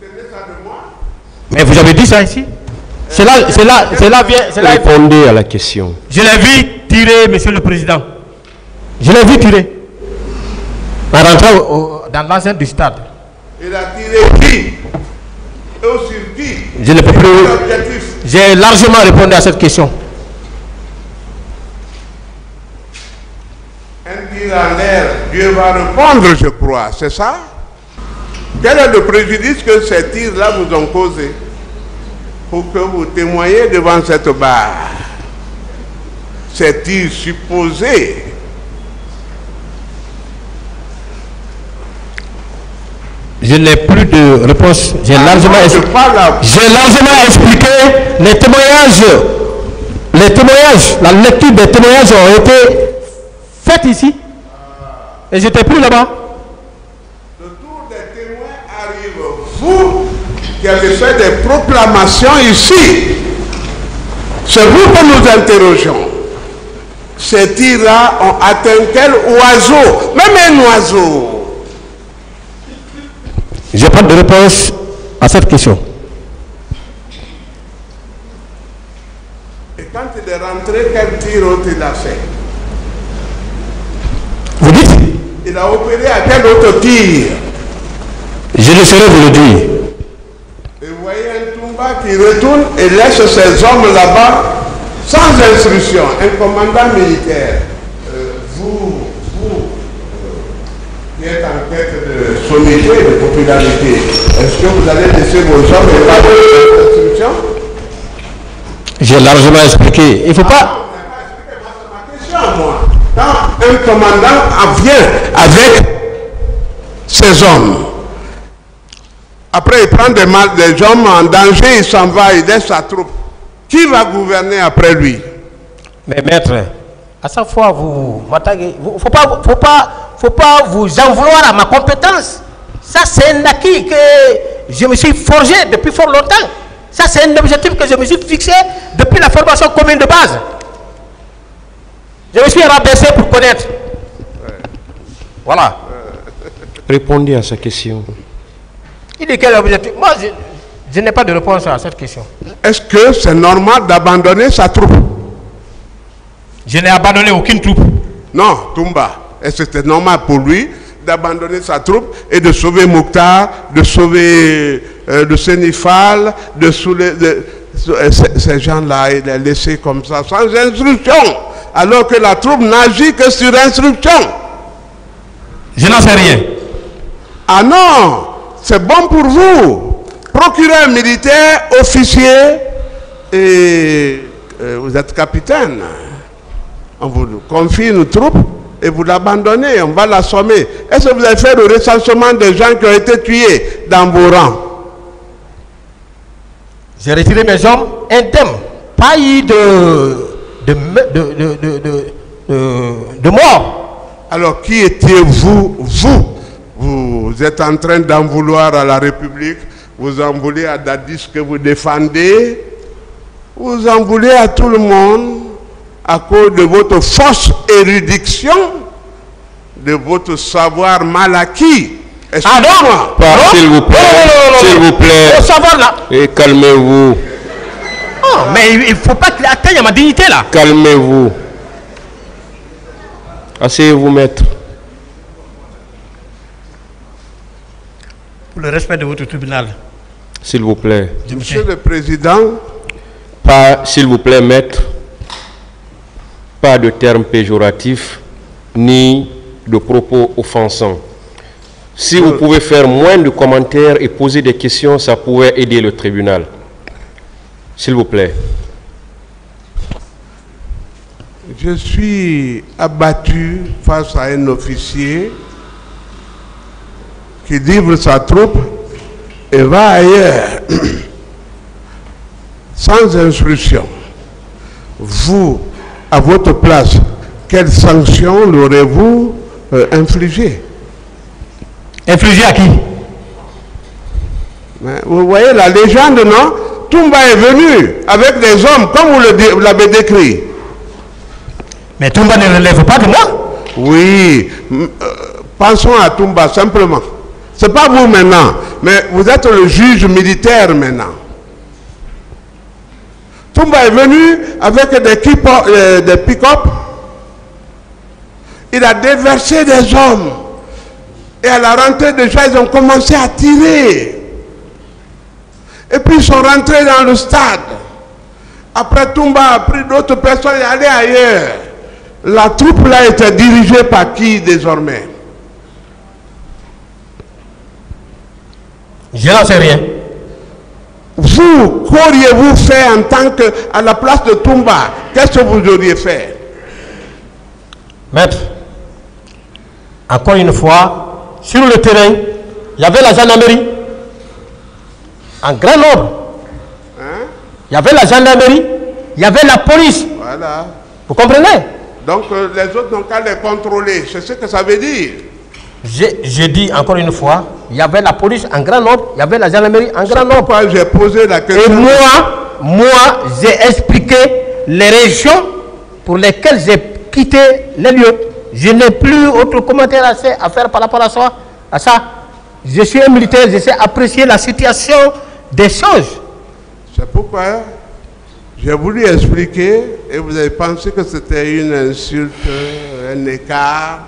tenez ça de moi? Mais vous avez dit ça ici? C'est là, Répondez à la question. Je l'ai vu tirer, monsieur le président. Je l'ai vu tirer. En rentrant dans l'enceinte du stade. Il a tiré qui? Et aussi qui? Je ne peux plus. J'ai largement répondu à cette question. Un tir en l'air, Dieu va répondre, je crois, c'est ça? Quel est le préjudice que ces tirs-là vous ont causé? Pour que vous témoigniez devant cette barre. Ces tirs supposés. Je n'ai plus de réponse. J'ai largement expliqué les témoignages, la lecture des témoignages ont été faites ici. Et j'étais plus là-bas. Le tour des témoins arrive. Vous qui avez fait des proclamations ici, c'est vous que nous interrogeons. Ces tirs-là ont atteint quel oiseau? Même un oiseau. Je n'ai pas de réponse à cette question. Et quand il est rentré, quel tir il a fait? Vous dites? Il a opéré à quel autre tir? Je ne saurais vous le dire. Et vous voyez un Toumba qui retourne et laisse ses hommes là-bas sans instruction. Un commandant militaire. Vous qui êtes en quête de sommité, de popularité, est-ce que vous allez laisser vos hommes et pas d'instruction? J'ai largement expliqué. Il ne faut pas. Ma question, moi. Quand un commandant vient avec ses hommes, après il prend des hommes en danger, il s'en va, il laisse sa troupe. Qui va gouverner après lui? Mais maître, à chaque fois vous m'attaquez. Il ne faut pas vous en vouloir à ma compétence. Ça c'est un acquis que je me suis forgé depuis fort longtemps. Ça c'est un objectif que je me suis fixé depuis la formation commune de base. Je me suis rabaissé pour connaître. Voilà. Répondez à sa question. Il dit quel objectif? Moi, je n'ai pas de réponse à cette question. Est-ce que c'est normal d'abandonner sa troupe? Je n'ai abandonné aucune troupe. Non, Toumba. Est-ce que c'était normal pour lui d'abandonner sa troupe et de sauver Mokhtar, de sauver de Sénifal, de sauver ces gens-là, il les laissé comme ça, sans instruction, alors que la troupe n'agit que sur instruction? Je n'en sais rien. Ah non, c'est bon pour vous. Procureur militaire, officier, et vous êtes capitaine. On vous confie une troupe et vous l'abandonnez, on va l'assommer. Est-ce que vous avez fait le recensement des gens qui ont été tués dans vos rangs? J'ai retiré mes hommes indemnes. Pas eu de mort. Alors qui étiez-vous? Vous êtes en train d'en vouloir à la République, vous en voulez à Dadis que vous défendez, vous en voulez à tout le monde à cause de votre fausse érudition, de votre savoir mal acquis. Ah non, S'il vous plaît, s'il vous plaît. Au savoir là. Et calmez-vous. Oh, mais il ne faut pas qu'il atteigne ma dignité là. Calmez-vous. Asseyez-vous, maître. Pour le respect de votre tribunal. S'il vous plaît. Monsieur le Président. Pas, s'il vous plaît, maître. Pas de termes péjoratifs, ni de propos offensants. Si vous pouvez faire moins de commentaires et poser des questions, ça pourrait aider le tribunal. S'il vous plaît. Je suis abattu face à un officier qui livre sa troupe et va ailleurs sans instruction. Vous, à votre place, quelle sanction l'aurez-vous infligée? Infligé à qui? Vous voyez la légende, non? Toumba est venu avec des hommes, comme vous l'avez décrit. Mais Toumba ne relève pas de moi? Oui, pensons à Toumba simplement. Ce n'est pas vous maintenant, mais vous êtes le juge militaire maintenant. Toumba est venu avec des pick-up. Il a déversé des hommes. Et à la rentrée, déjà, ils ont commencé à tirer. Et puis, ils sont rentrés dans le stade. Après, Toumba a pris d'autres personnes et est allé ailleurs. La troupe là était dirigée par qui désormais? Je n'en sais rien. Vous, qu'auriez-vous fait en tant que, à la place de Toumba? Qu'est-ce que vous auriez fait? Maître, encore une fois, sur le terrain, il y avait la gendarmerie en grand nombre. Hein? Il y avait la gendarmerie, il y avait la police. Voilà. Vous comprenez? Donc les autres n'ont qu'à les contrôler. C'est ce que ça veut dire. J'ai dit encore une fois, il y avait la police en grand nombre, il y avait la gendarmerie en grand nombre. Pourquoi j'ai posé la question? Et moi, j'ai expliqué les régions pour lesquelles j'ai quitté les lieux. Je n'ai plus autre commentaire à faire par rapport à ça. Je suis un militaire, je sais apprécier la situation des choses. C'est pourquoi j'ai voulu expliquer et vous avez pensé que c'était une insulte, un écart.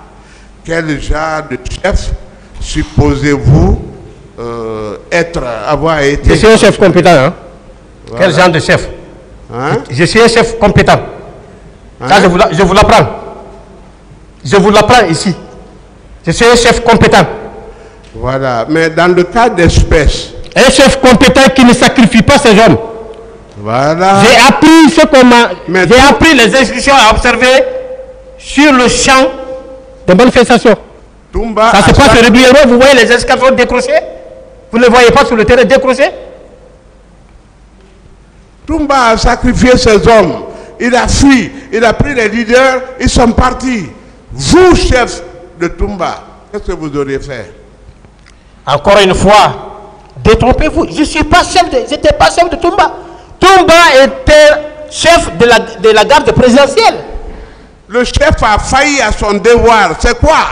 Quel genre de chef supposez-vous avoir été? Je suis un chef compétent. Hein? Voilà. Quel genre de chef? Hein? Je suis un chef compétent. Hein? Ça, je vous l'apprends. Je vous l'apprends ici. Je suis un chef compétent. Voilà. Mais dans le cas d'espèce. Un chef compétent qui ne sacrifie pas ses hommes. Voilà. J'ai appris ce qu'on m'a. J'ai appris les instructions à observer sur le champ de manifestation. Toumba ça se passe régulièrement. Vous voyez les escadrons décrochés? Vous ne les voyez pas sur le terrain décrochés? Toumba a sacrifié ses hommes. Il a fui. Il a pris les leaders. Ils sont partis. Vous, chef de Toumba, qu'est-ce que vous auriez fait? Encore une fois, détrompez-vous. Je n'étais pas chef de Toumba. Toumba était chef de la garde présidentielle. Le chef a failli à son devoir. C'est quoi?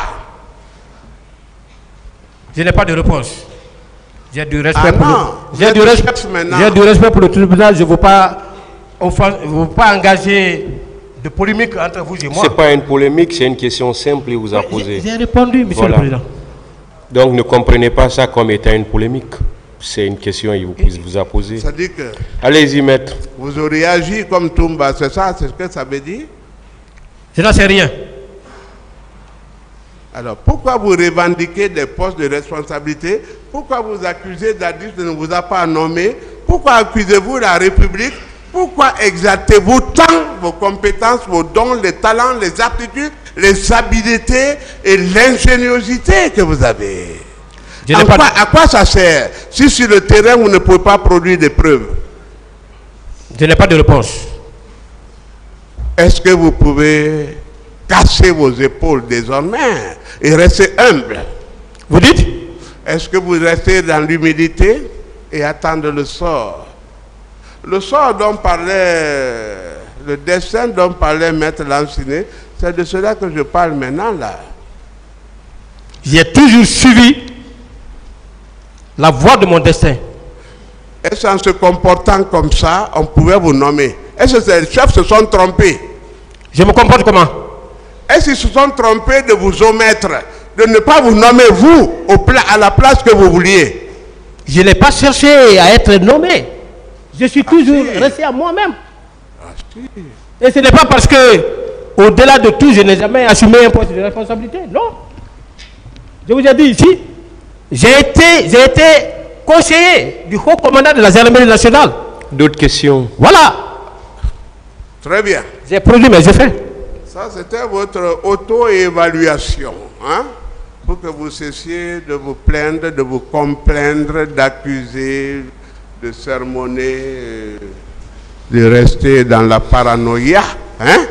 Je n'ai pas de réponse. J'ai du respect, j'ai du respect pour le tribunal. Je ne veux pas engager de polémique entre vous et moi. Ce n'est pas une polémique, c'est une question simple que vous a posée. J'ai répondu, monsieur le Président. Donc ne comprenez pas ça comme étant une polémique. C'est une question qu'il vous a posée. Ça dit que... Allez-y, maître. Vous auriez agi comme Toumba, c'est ça? C'est ce que ça veut dire? Je n'en sais rien. Alors, pourquoi vous revendiquez des postes de responsabilité? Pourquoi vous accusez Dadis de ne vous a pas nommé? Pourquoi accusez-vous la République? Pourquoi exaltez-vous tant vos compétences, vos dons, les talents, les aptitudes, les habiletés et l'ingéniosité que vous avez? À quoi ça sert si sur le terrain vous ne pouvez pas produire des preuves? Je n'ai pas de réponse. Est-ce que vous pouvez casser vos épaules désormais et rester humble? Vous dites? Est-ce que vous restez dans l'humilité et attendre le sort? Le sort dont parlait, le destin dont parlait Maître Lansiné, c'est de cela que je parle maintenant là. J'ai toujours suivi la voie de mon destin. Est-ce en se comportant comme ça, on pouvait vous nommer? Est-ce que les chefs se sont trompés? Je me comporte comment? Est-ce qu'ils se sont trompés de vous omettre, de ne pas vous nommer vous à la place que vous vouliez? Je n'ai pas cherché à être nommé. Je suis toujours resté à moi-même. Et ce n'est pas parce que, au-delà de tout, je n'ai jamais assumé un poste de responsabilité. Non. Je vous ai dit ici, j'ai été conseiller du haut commandant de la gendarmerie nationale. D'autres questions? Voilà. Très bien. J'ai produit mes effets. Ça, c'était votre auto-évaluation, hein? Pour que vous cessiez de vous plaindre, de vous complaindre, d'accuser, de sermonner, de rester dans la paranoïa, hein?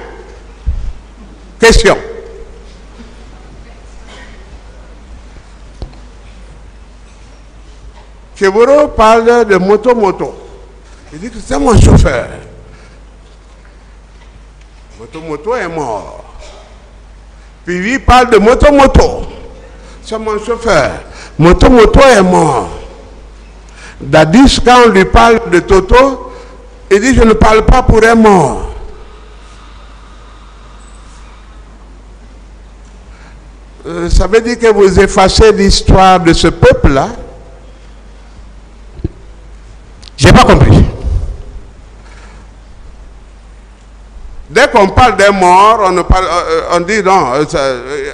Question. Keboro parle de moto-moto. Il dit que c'est mon chauffeur. Moto-moto est mort. Puis lui parle de moto-moto. C'est mon chauffeur. Moto-moto est mort. Dadis, quand on lui parle de Toto, il dit je ne parle pas pour un mort. Ça veut dire que vous effacez l'histoire de ce peuple-là? J'ai pas compris. Dès qu'on parle des morts, on dit non,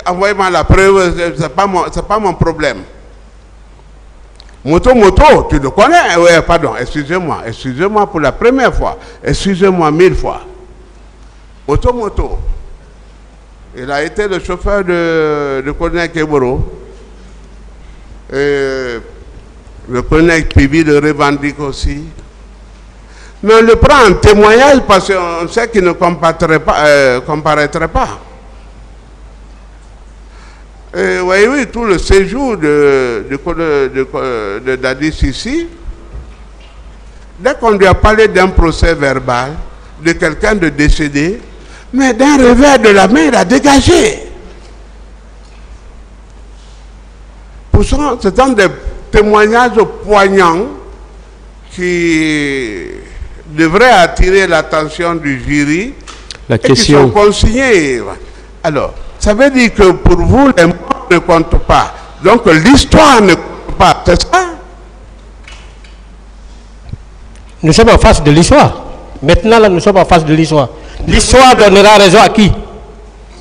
envoyez-moi la preuve, c'est pas mon problème. Moto-moto, tu le connais? Oui, pardon, excusez-moi pour la première fois, excusez-moi 1000 fois. Moto-moto, il a été le chauffeur de colonel Keboro. Le colonel Pibi le revendique aussi. Mais on le prend en témoignage parce qu'on sait qu'il ne comparaîtrait pas. Et voyez-vous, tout le séjour de Dadis ici, dès qu'on lui a parlé d'un procès verbal, de quelqu'un de décédé, mais d'un revers de la main, il a dégagé. Pour ça, ce sont des témoignages poignants qui devraient attirer l'attention du jury. La question. Et qui sont consignés. Alors, ça veut dire que pour vous, les morts ne comptent pas. Donc l'histoire ne compte pas, c'est ça? Nous sommes en face de l'histoire. Maintenant, là, nous sommes en face de l'histoire. L'histoire donnera raison à qui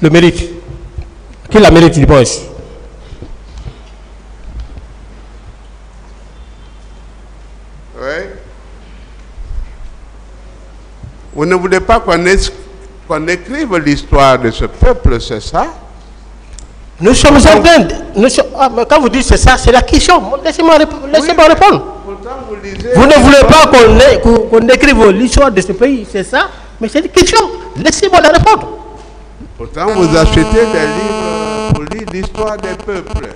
le mérite? Qui la mérite du moins? Oui. Vous ne voulez pas qu'on écrive l'histoire de ce peuple, c'est ça? Nous sommes en train de... quand vous dites c'est ça, c'est la question. Laissez-moi répondre. Vous ne voulez pas qu'on écrive l'histoire de ce pays, c'est ça? Mais c'est une question. Laissez-moi la répondre. Pourtant, vous achetez des livres pour lire l'histoire des peuples.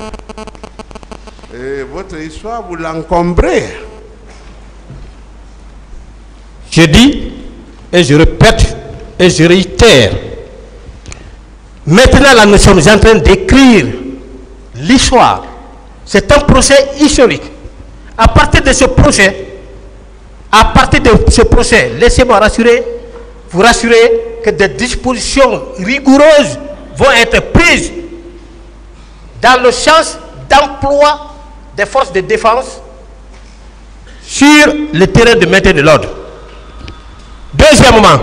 Et votre histoire, vous l'encombrez. Je dis, et je répète, et je réitère. Maintenant, là, nous sommes en train d'écrire l'histoire C'est un procès historique. À partir de ce procès, laissez-moi vous rassurer que des dispositions rigoureuses vont être prises dans le sens d'emploi des forces de défense sur le terrain de maintien de l'ordre. Deuxièmement,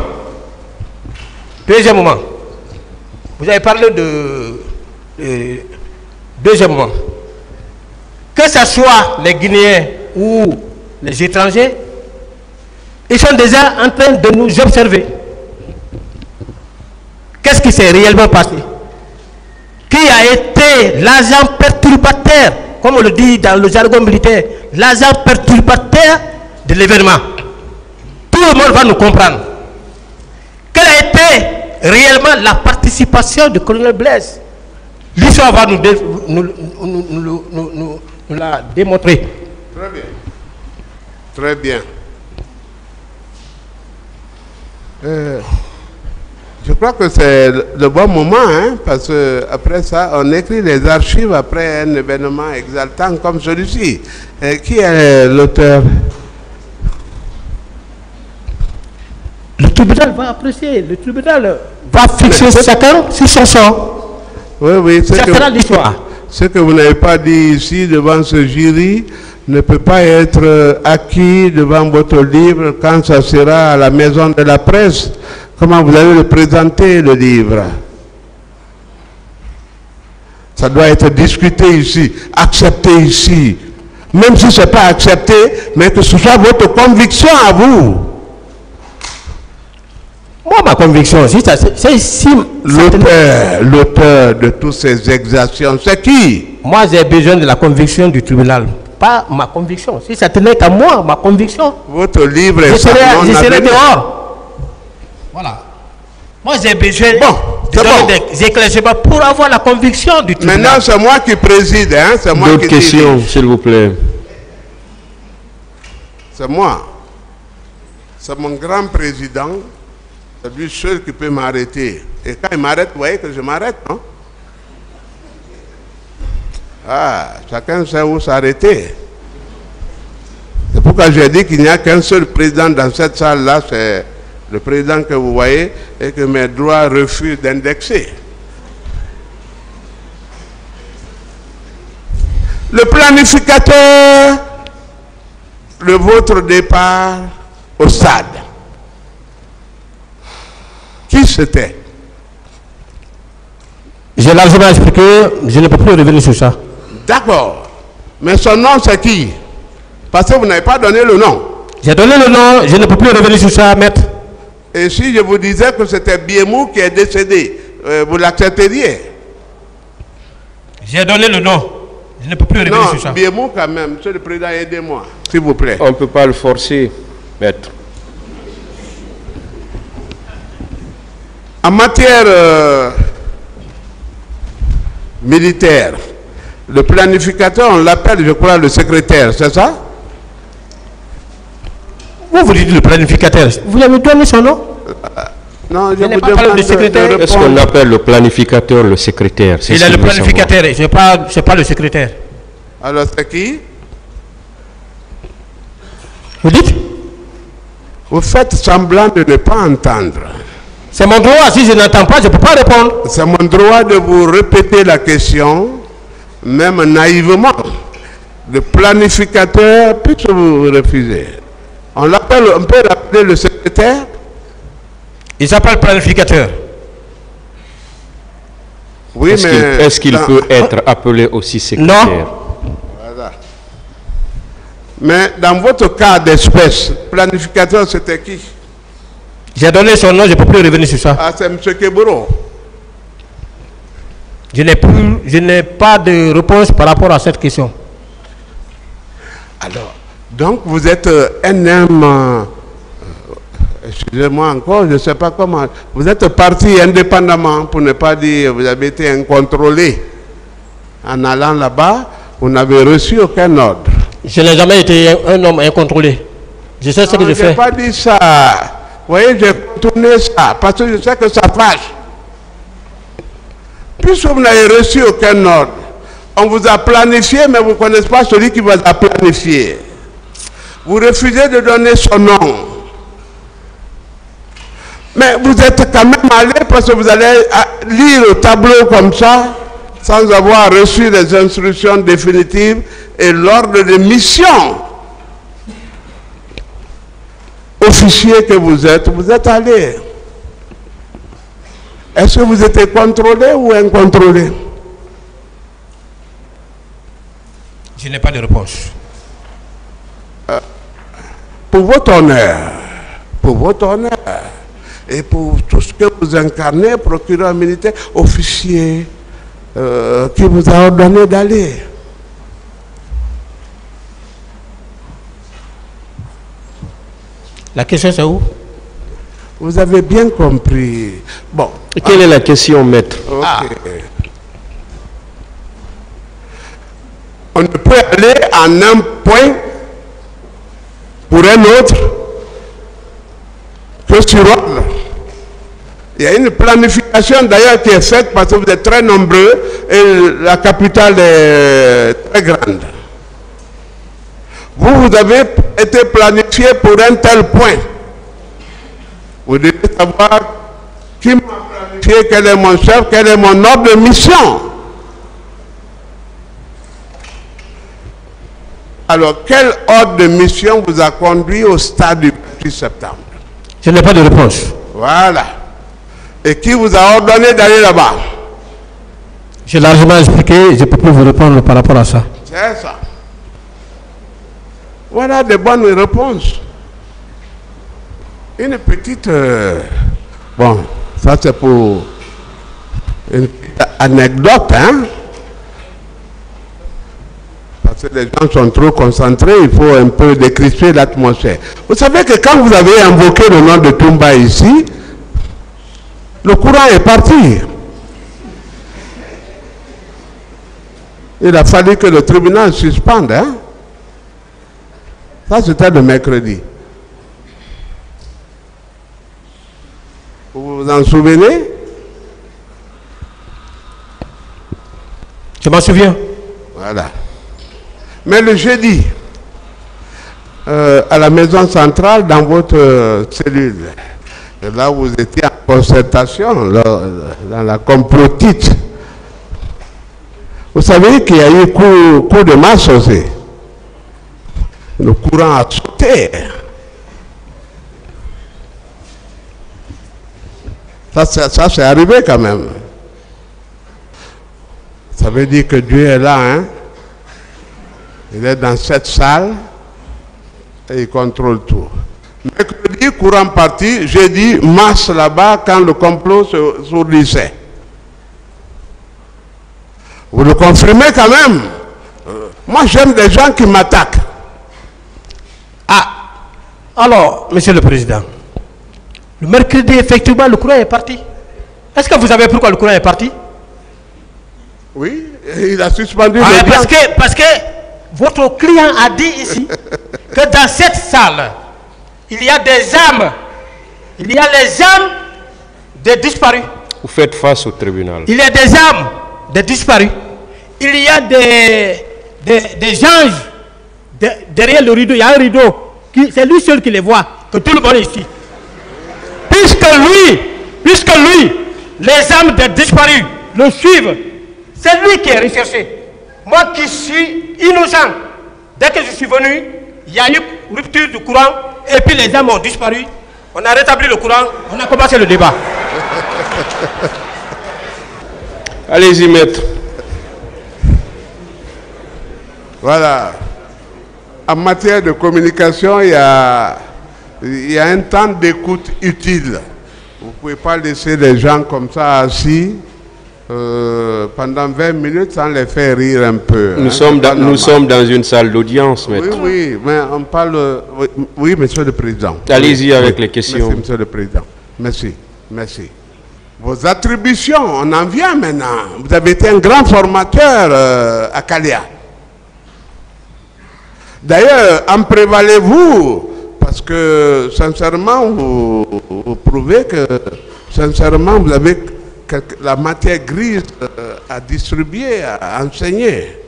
vous avez parlé deuxièmement, que ce soit les Guinéens ou les étrangers, ils sont déjà en train de nous observer. Qu'est-ce qui s'est réellement passé? Qui a été l'agent perturbateur, comme on le dit dans le jargon militaire, l'agent perturbateur de l'événement? Tout le monde va nous comprendre. Quelle a été réellement la participation du colonel Blaise? L'histoire va nous la démontrer. Très bien. Très bien. Je crois que c'est le bon moment, hein, parce que après ça, on écrit les archives après un événement exaltant comme celui-ci. Qui est l'auteur? Le tribunal va apprécier, le tribunal va fixer chacun sur son sort. Oui, ça sera l'histoire. Ce que vous n'avez pas dit ici devant ce jury ne peut pas être acquis devant votre livre quand ça sera à la maison de la presse. Comment vous allez le présenter, le livre? Ça doit être discuté ici, accepté ici. Même si ce n'est pas accepté, mais que ce soit votre conviction à vous. Moi, ma conviction, c'est ici. L'auteur de toutes ces exactions, c'est qui? Moi, j'ai besoin de la conviction du tribunal. Pas ma conviction. Si ça tenait qu'à moi, ma conviction. Votre livre est je serais dehors. Voilà. Moi, j'ai besoin des éclaircissements pour avoir la conviction du tribunal. Maintenant, c'est moi qui préside. Hein? C'est moi D'autres questions, s'il vous plaît. C'est moi. C'est mon grand président. C'est lui seul qui peut m'arrêter. Et quand il m'arrête, vous voyez que je m'arrête, non? Ah, chacun sait où s'arrêter. C'est pourquoi j'ai dit qu'il n'y a qu'un seul président dans cette salle-là, c'est le président que vous voyez, et que mes droits refusent d'indexer. Le planificateur de votre départ au stade, qui c'était? J'ai largement expliqué, je ne peux plus revenir sur ça. D'accord. Mais son nom, c'est qui? Parce que vous n'avez pas donné le nom. J'ai donné le nom, je ne peux plus revenir sur ça, maître. Et si je vous disais que c'était Biemou qui est décédé, vous l'accepteriez? J'ai donné le nom. Je ne peux plus revenir sur ça. Non, Biemou quand même. Monsieur le Président, aidez-moi, s'il vous plaît. On ne peut pas le forcer, maître. En matière militaire, le planificateur, on l'appelle, je crois, le secrétaire, c'est ça? Vous dites le planificateur. Vous avez donné son nom? Non, je vous demande de secrétaire. Est-ce qu'on appelle le planificateur le secrétaire? Il est le planificateur, ce n'est pas le secrétaire. Alors c'est qui? Vous dites? Vous faites semblant de ne pas entendre. C'est mon droit, si je n'entends pas, je ne peux pas répondre. C'est mon droit de vous répéter la question, même naïvement. Le planificateur, puisque vous refusez. On peut l'appeler le secrétaire? Il s'appelle planificateur. Oui, mais... Est-ce qu'il peut être appelé aussi secrétaire? Non. Voilà. Mais dans votre cas d'espèce, planificateur, c'était qui? J'ai donné son nom, je ne peux plus revenir sur ça. Ah, c'est M. Keburo. Je n'ai pas de réponse par rapport à cette question. Alors, donc vous êtes un homme, excusez-moi encore, je ne sais pas comment, vous êtes parti indépendamment, pour ne pas dire, vous avez été incontrôlé. En allant là-bas, vous n'avez reçu aucun ordre. Je n'ai jamais été un homme incontrôlé. Je sais ce que je fais. Je n'ai pas dit ça. Vous voyez, j'ai tourné ça, parce que je sais que ça fâche. Puisque vous n'avez reçu aucun ordre, On vous a planifié, mais vous ne connaissez pas celui qui vous a planifié. Vous refusez de donner son nom. Mais vous êtes quand même allé parce que vous allez lire le tableau comme ça, sans avoir reçu les instructions définitives et l'ordre de mission. Officier que vous êtes allé. Est-ce que vous étiez contrôlé ou incontrôlé? Je n'ai pas de réponse. Pour votre honneur, et pour tout ce que vous incarnez, procureur militaire, officier, qui vous a ordonné d'aller. La question c'est où? Vous avez bien compris. Bon. Quelle est la question, maître? Okay. On ne peut aller en un point pour un autre que sur ordre. Il y a une planification d'ailleurs qui est faite parce que vous êtes très nombreux et la capitale est très grande. Vous avez été planifié pour un tel point. Vous devez savoir qui m'a planifié, quel est mon chef, quel est mon ordre de mission. Alors, quel ordre de mission vous a conduit au stade du 28 septembre? Je n'ai pas de réponse. Voilà. Et qui vous a ordonné d'aller là-bas? J'ai largement expliqué, je ne peux plus vous répondre par rapport à ça. C'est ça. Voilà de bonnes réponses. Une petite... bon, ça c'est pour une petite anecdote, hein? Parce que les gens sont trop concentrés, il faut un peu décrisper l'atmosphère. Vous savez que quand vous avez invoqué le nom de Toumba ici, le courant est parti. Il a fallu que le tribunal suspende, hein? Ça, c'était le mercredi. Vous vous en souvenez? Je m'en souviens. Voilà. Mais le jeudi, à la maison centrale, dans votre cellule, là où vous étiez en concertation, dans la complotite, vous savez qu'il y a eu coup de masse aussi. Le courant a sauté. Ça c'est arrivé quand même. Ça veut dire que Dieu est là, hein? Il est dans cette salle et il contrôle tout. Mercredi, courant parti, jeudi, masse là-bas quand le complot s'ourdissait. Vous le confirmez quand même? Moi, j'aime des gens qui m'attaquent. Ah, alors, Monsieur le Président, le mercredi, effectivement, le courant est parti. Est-ce que vous savez pourquoi le courant est parti? Oui, il a suspendu le bilan. Parce que votre client a dit ici que dans cette salle, il y a des âmes. Il y a les âmes des disparus. Vous faites face au tribunal. Il y a des âmes des disparus. Il y a des anges derrière le rideau. Il y a un rideau. C'est lui seul qui les voit, que tout le monde est ici. Puisque lui, les âmes des disparus le suivent, c'est lui qui est recherché. Moi qui suis innocent, dès que je suis venu, il y a eu rupture du courant et puis les âmes ont disparu. On a rétabli le courant, on a commencé le débat. Allez-y, maître. Voilà. En matière de communication, il y a un temps d'écoute utile. Vous ne pouvez pas laisser les gens comme ça assis pendant 20 minutes sans les faire rire un peu. Nous sommes dans une salle d'audience, maître. Oui, mais on parle... Oui, Monsieur le Président. Allez-y avec les questions. Merci, Monsieur le Président. Merci. Vos attributions, on en vient maintenant. Vous avez été un grand formateur à Kalia. D'ailleurs, en prévalez-vous, parce que sincèrement, vous prouvez que sincèrement, vous avez la matière grise à distribuer, à enseigner.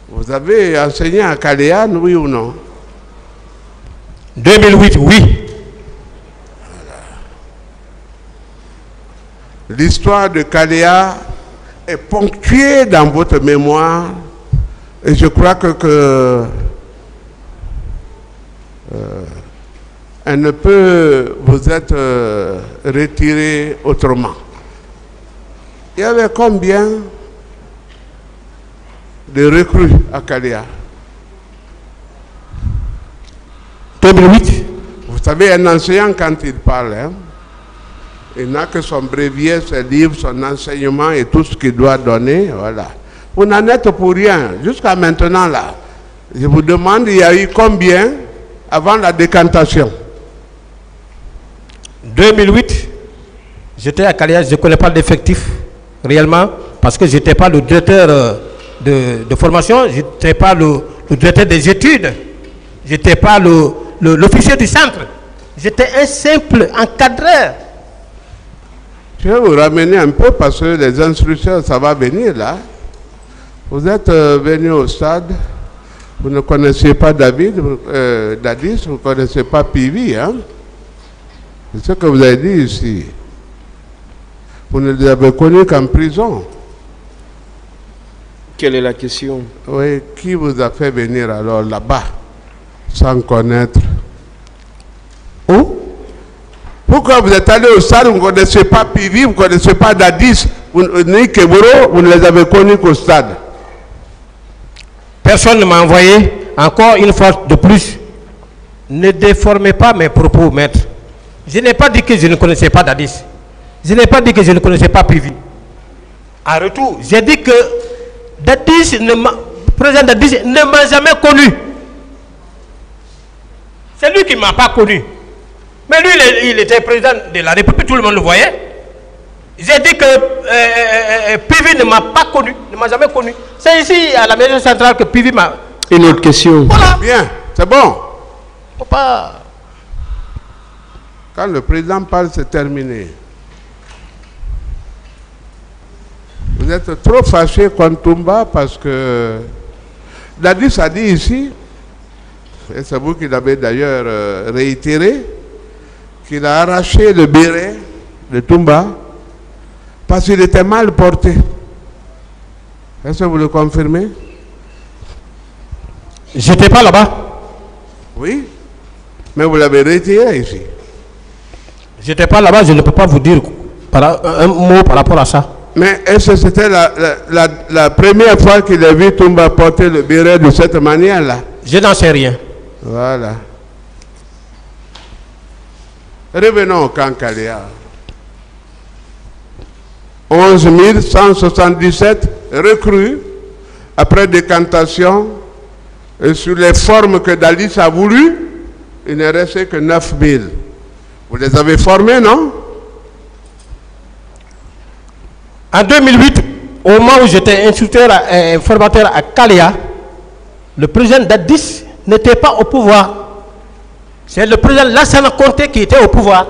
Vous avez enseigné à Kaléa, oui ou non? 2008, oui. L'histoire de Kaléa est ponctuée dans votre mémoire et je crois que elle ne peut vous être retirée autrement. Il y avait combien de recrues à Kaléa? 2008. Vous savez, un enseignant, quand il parle, hein, il n'a que son bréviaire, ses livres, son enseignement et tout ce qu'il doit donner. Voilà. Vous n'en êtes pour rien. Jusqu'à maintenant, là, je vous demande, il y a eu combien avant la décantation? 2008, j'étais à Kaléa, je ne connais pas l'effectif réellement, parce que je n'étais pas le directeur de formation, je n'étais pas le directeur des études, je n'étais pas l'officier du centre, j'étais un simple encadreur. Je vais vous ramener un peu parce que les instructeurs, ça va venir là. Vous êtes venu au stade, vous ne connaissez pas Dadis, vous ne connaissez pas Pivi, hein? C'est ce que vous avez dit ici. Vous ne les avez connus qu'en prison. Quelle est la question? Oui, qui vous a fait venir alors là-bas sans connaître? Où? Pourquoi vous êtes allé au stade, vous ne connaissez pas Pivi, vous ne connaissez pas Dadis, ni Keburo, vous ne les avez connus qu'au stade? Personne ne m'a envoyé. Encore une fois de plus, ne déformez pas mes propos, maître. Je n'ai pas dit que je ne connaissais pas Dadis. Je n'ai pas dit que je ne connaissais pas Pivi. En retour, j'ai dit que président Dadis ne m'a jamais connu. C'est lui qui ne m'a pas connu. Mais lui, il était président de la République, tout le monde le voyait. J'ai dit que Pivi ne m'a pas connu, ne m'a jamais connu. C'est ici, à la mairie centrale, que Pivi m'a... Une autre question. Voilà. Bien, c'est bon. Faut pas... Quand le président parle, c'est terminé. Vous êtes trop fâché contre Toumba parce que Dadis a dit ici, et c'est vous qui l'avez d'ailleurs réitéré, qu'il a arraché le béret de Toumba parce qu'il était mal porté. Est-ce que vous le confirmez? J'étais pas là-bas. Oui, mais vous l'avez retiré ici. J'étais pas là-bas, je ne peux pas vous dire un mot par rapport à ça. Mais est-ce que c'était la première fois qu'il a vu Toumba porter le béret de cette manière-là? Je n'en sais rien. Voilà. Revenons au camp Kaléa. 11 177 recrues après décantation et sur les formes que Dadis a voulu, il n'est resté que 9 000. Vous les avez formés, non? En 2008, au moment où j'étais instructeur, formateur à Kaléa, le président Dadis n'était pas au pouvoir. C'est le président Lassana Conté qui était au pouvoir.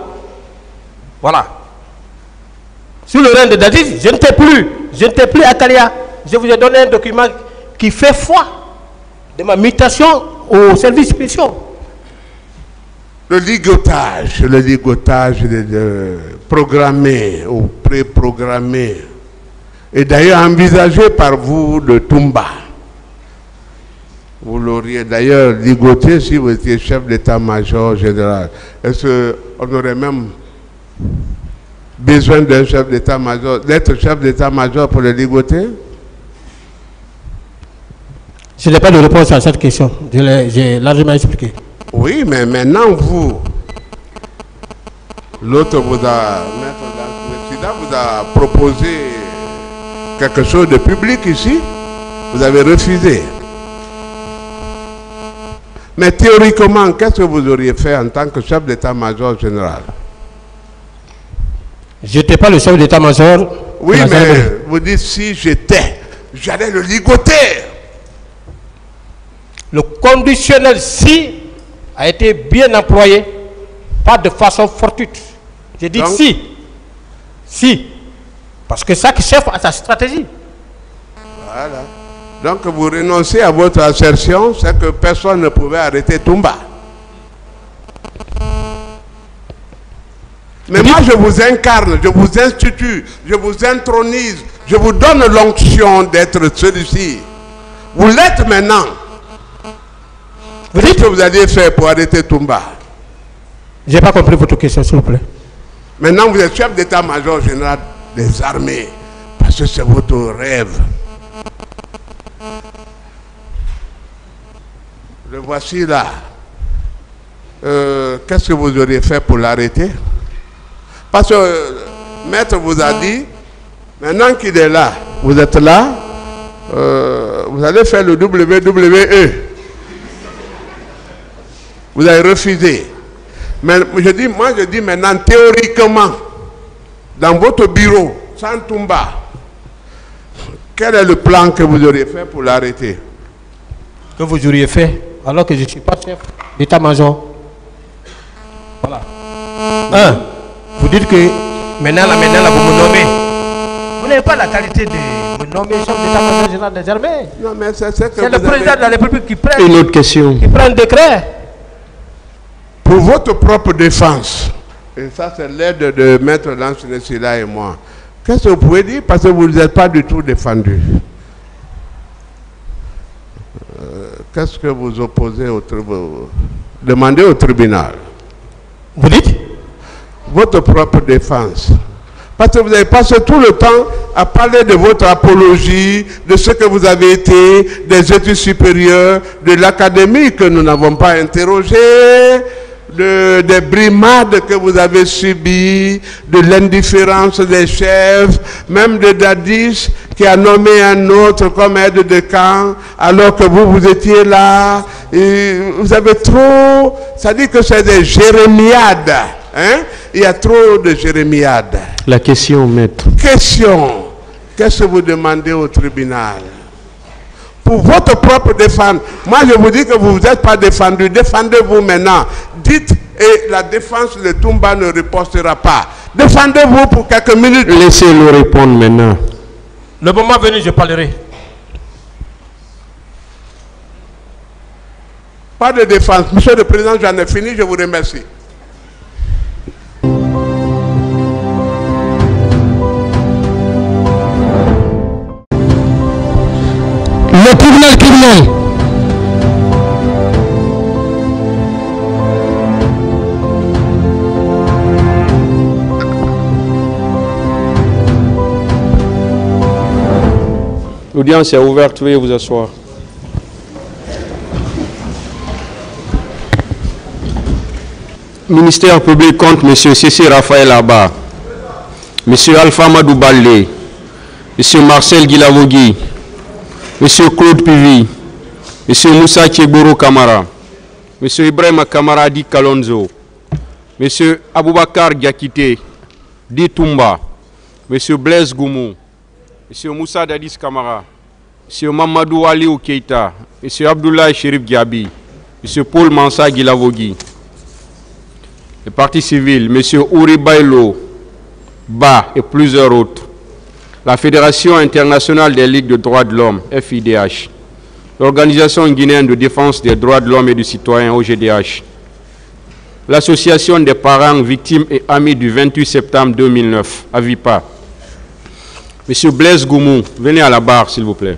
Voilà. Sous le règne de Dadis, je n'étais plus à Kaléa. Je vous ai donné un document qui fait foi de ma mutation au service spéciaux. Le ligotage de programmé ou pré-programmé est d'ailleurs envisagé par vous de Toumba. Vous l'auriez d'ailleurs ligoté si vous étiez chef d'état-major général. Est-ce qu'on aurait même besoin d'un chef d'état-major, d'être chef d'état-major pour le ligoter? Je n'ai pas de réponse à cette question. J'ai largement expliqué. Oui, mais maintenant vous, l'autre vous a, le président vous a proposé quelque chose de public ici, vous avez refusé. Mais théoriquement, qu'est-ce que vous auriez fait en tant que chef d'état-major général? Je n'étais pas le chef d'état-major. Oui, mais vous dites si j'étais, j'allais le ligoter. Le conditionnel si a été bien employé, pas de façon fortuite. J'ai dit donc, si. Parce que chaque chef a sa stratégie. Voilà. Donc vous renoncez à votre assertion, c'est que personne ne pouvait arrêter Toumba. Mais moi je vous incarne, je vous institue, je vous intronise, je vous donne l'onction d'être celui-ci. Vous l'êtes maintenant. Qu'est-ce que vous allez faire pour arrêter Toumba? Je n'ai pas compris votre question, s'il vous plaît. Maintenant vous êtes chef d'état-major général des armées, parce que c'est votre rêve. Le voici là. Qu'est-ce que vous auriez fait pour l'arrêter? Parce que maître vous a dit, maintenant qu'il est là, vous êtes là, vous allez faire le WWE. Vous avez refusé. Mais moi je dis maintenant théoriquement, dans votre bureau, sans Toumba, quel est le plan que vous auriez fait pour l'arrêter? Que vous auriez fait alors que je ne suis pas chef d'état-major? Voilà. Un, vous dites que maintenant, vous me nommez. Vous n'avez pas la qualité de me nommer chef d'état-major général des armées. Non, mais c'est le président de la République qui prend. Une autre question. Qui prend un décret. Pour votre propre défense, et ça c'est l'aide de Maître Lancenesila et moi, qu'est-ce que vous pouvez dire? Parce que vous n'êtes pas du tout défendu. Qu'est-ce que vous opposez au tribunal? Demandez au tribunal. Vous dites? Votre propre défense. Parce que vous avez passé tout le temps à parler de votre apologie, de ce que vous avez été, des études supérieures, de l'académie que nous n'avons pas interrogé, des brimades que vous avez subies, de l'indifférence des chefs, même de Dadis qui a nommé un autre comme aide de camp, alors que vous étiez là. Et vous avez trop... Ça dit que c'est des jérémiades. Hein? Il y a trop de jérémiades. La question, maître. Question. Qu'est-ce que vous demandez au tribunal? Pour votre propre défense. Moi, je vous dis que vous n'êtes pas défendu. Défendez-vous maintenant. Dites, et la défense de Toumba ne ripostera pas. Défendez-vous pour quelques minutes. Laissez-le répondre maintenant. Le moment venu, je parlerai. Pas de défense. Monsieur le Président, j'en ai fini. Je vous remercie. Le tribunal criminel. L'audience est ouverte, veuillez vous asseoir. Ministère public contre M. Cécile Raphaël Abba, M. Alpha Madou Baldé, M. Marcel Guilavogui, M. Claude Pivi, M. Moussa Tchegoro Kamara, M. Ibrahim Kamara Di Kalonzo, M. Aboubakar Diakité Di Toumba, M. Blaise Goumou, M. Moussa Dadis Kamara, M. Mamadou Aliou Keita, M. Abdoulaye Chérif Diaby, M. Paul Mansa Guilavogui. Le parti civil, M. Ouri Bailo, Ba et plusieurs autres. La Fédération internationale des ligues de droits de l'homme, FIDH. L'Organisation guinéenne de défense des droits de l'homme et du citoyen, OGDH. L'Association des parents, victimes et amis du 28 septembre 2009, AVIPA. M. Blaise Goumou, venez à la barre, s'il vous plaît.